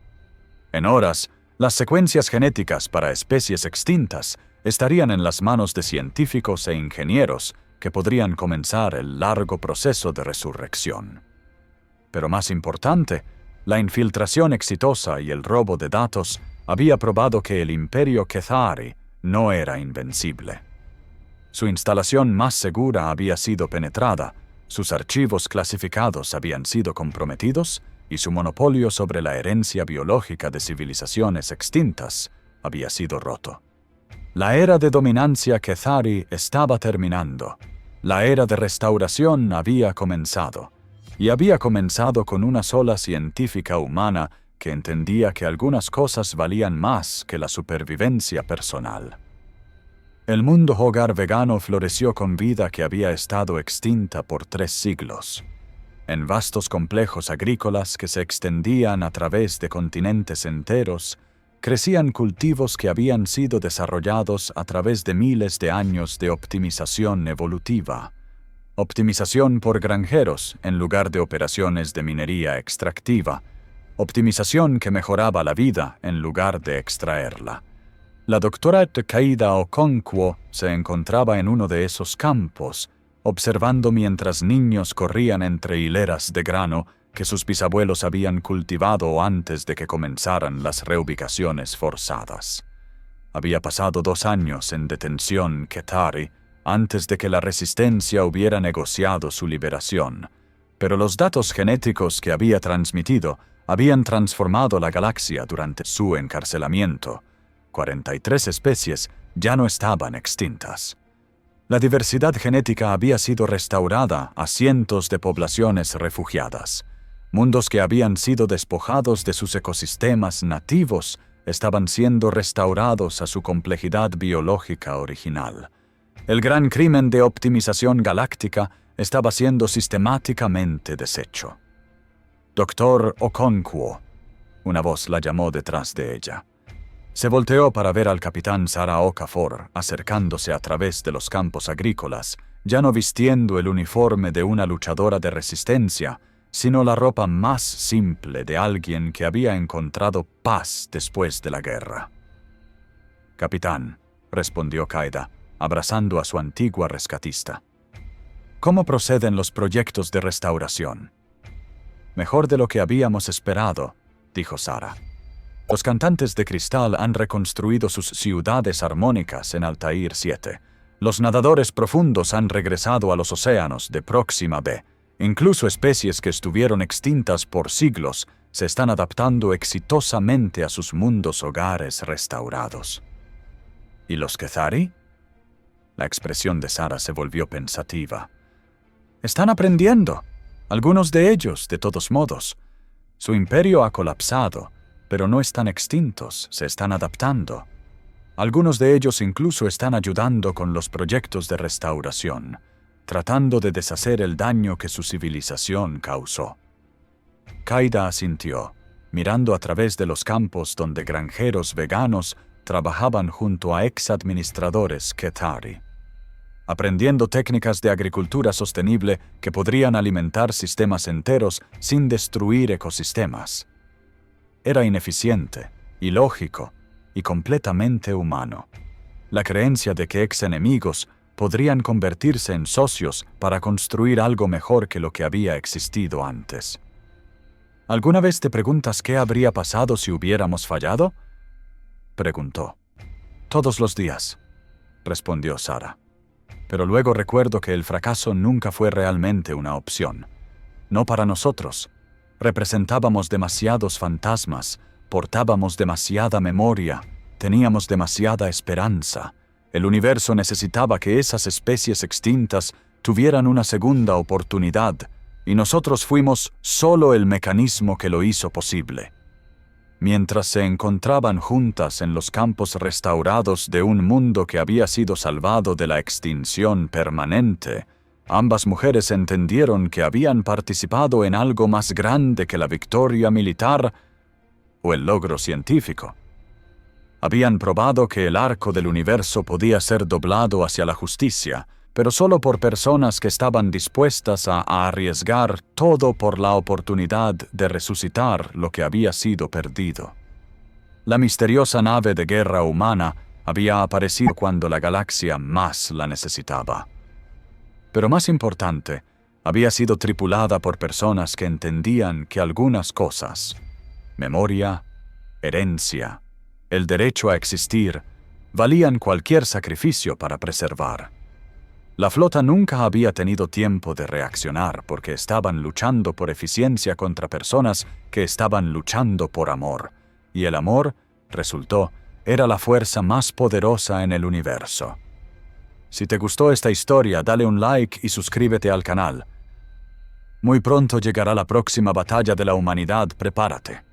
En horas, las secuencias genéticas para especies extintas estarían en las manos de científicos e ingenieros que podrían comenzar el largo proceso de resurrección. Pero más importante, la infiltración exitosa y el robo de datos había probado que el imperio Kethari no era invencible. Su instalación más segura había sido penetrada, sus archivos clasificados habían sido comprometidos y su monopolio sobre la herencia biológica de civilizaciones extintas había sido roto. La era de dominancia Kethari estaba terminando. La era de restauración había comenzado. Y había comenzado con una sola científica humana que entendía que algunas cosas valían más que la supervivencia personal. El mundo hogar vegano floreció con vida que había estado extinta por 3 siglos. En vastos complejos agrícolas que se extendían a través de continentes enteros, crecían cultivos que habían sido desarrollados a través de miles de años de optimización evolutiva. Optimización por granjeros en lugar de operaciones de minería extractiva. Optimización que mejoraba la vida en lugar de extraerla. La doctora Qaida Okonkwo se encontraba en uno de esos campos, observando mientras niños corrían entre hileras de grano que sus bisabuelos habían cultivado antes de que comenzaran las reubicaciones forzadas. Había pasado 2 años en detención Kethari antes de que la resistencia hubiera negociado su liberación, pero los datos genéticos que había transmitido habían transformado la galaxia durante su encarcelamiento. 43 especies ya no estaban extintas. La diversidad genética había sido restaurada a cientos de poblaciones refugiadas. Mundos que habían sido despojados de sus ecosistemas nativos estaban siendo restaurados a su complejidad biológica original. El gran crimen de optimización galáctica estaba siendo sistemáticamente deshecho. «Doctor Okonkwo», una voz la llamó detrás de ella. Se volteó para ver al capitán Sara Okafor acercándose a través de los campos agrícolas, ya no vistiendo el uniforme de una luchadora de resistencia, sino la ropa más simple de alguien que había encontrado paz después de la guerra. «Capitán», respondió Qaida, abrazando a su antigua rescatista. «¿Cómo proceden los proyectos de restauración?» «Mejor de lo que habíamos esperado», dijo Sara. «Los cantantes de cristal han reconstruido sus ciudades armónicas en Altair 7. Los nadadores profundos han regresado a los océanos de Próxima B. Incluso especies que estuvieron extintas por siglos se están adaptando exitosamente a sus mundos hogares restaurados». «¿Y los Kethari?» La expresión de Sara se volvió pensativa. «Están aprendiendo. Algunos de ellos, de todos modos. Su imperio ha colapsado, pero no están extintos, se están adaptando. Algunos de ellos incluso están ayudando con los proyectos de restauración, tratando de deshacer el daño que su civilización causó». Qaida asintió, mirando a través de los campos donde granjeros veganos trabajaban junto a ex-administradores Qatari, aprendiendo técnicas de agricultura sostenible que podrían alimentar sistemas enteros sin destruir ecosistemas. Era ineficiente, ilógico y completamente humano. La creencia de que ex-enemigos podrían convertirse en socios para construir algo mejor que lo que había existido antes. ¿Alguna vez te preguntas qué habría pasado si hubiéramos fallado?, preguntó. Todos los días, respondió Sara. Pero luego recuerdo que el fracaso nunca fue realmente una opción. No para nosotros. Representábamos demasiados fantasmas, portábamos demasiada memoria, teníamos demasiada esperanza. El universo necesitaba que esas especies extintas tuvieran una segunda oportunidad, y nosotros fuimos solo el mecanismo que lo hizo posible. Mientras se encontraban juntas en los campos restaurados de un mundo que había sido salvado de la extinción permanente, ambas mujeres entendieron que habían participado en algo más grande que la victoria militar o el logro científico. Habían probado que el arco del universo podía ser doblado hacia la justicia, pero solo por personas que estaban dispuestas a arriesgar todo por la oportunidad de resucitar lo que había sido perdido. La misteriosa nave de guerra humana había aparecido cuando la galaxia más la necesitaba. Pero más importante, había sido tripulada por personas que entendían que algunas cosas, memoria, herencia, el derecho a existir, valían cualquier sacrificio para preservar. La flota nunca había tenido tiempo de reaccionar porque estaban luchando por eficiencia contra personas que estaban luchando por amor, y el amor, resultó, era la fuerza más poderosa en el universo. Si te gustó esta historia, dale un like y suscríbete al canal. Muy pronto llegará la próxima batalla de la humanidad, prepárate.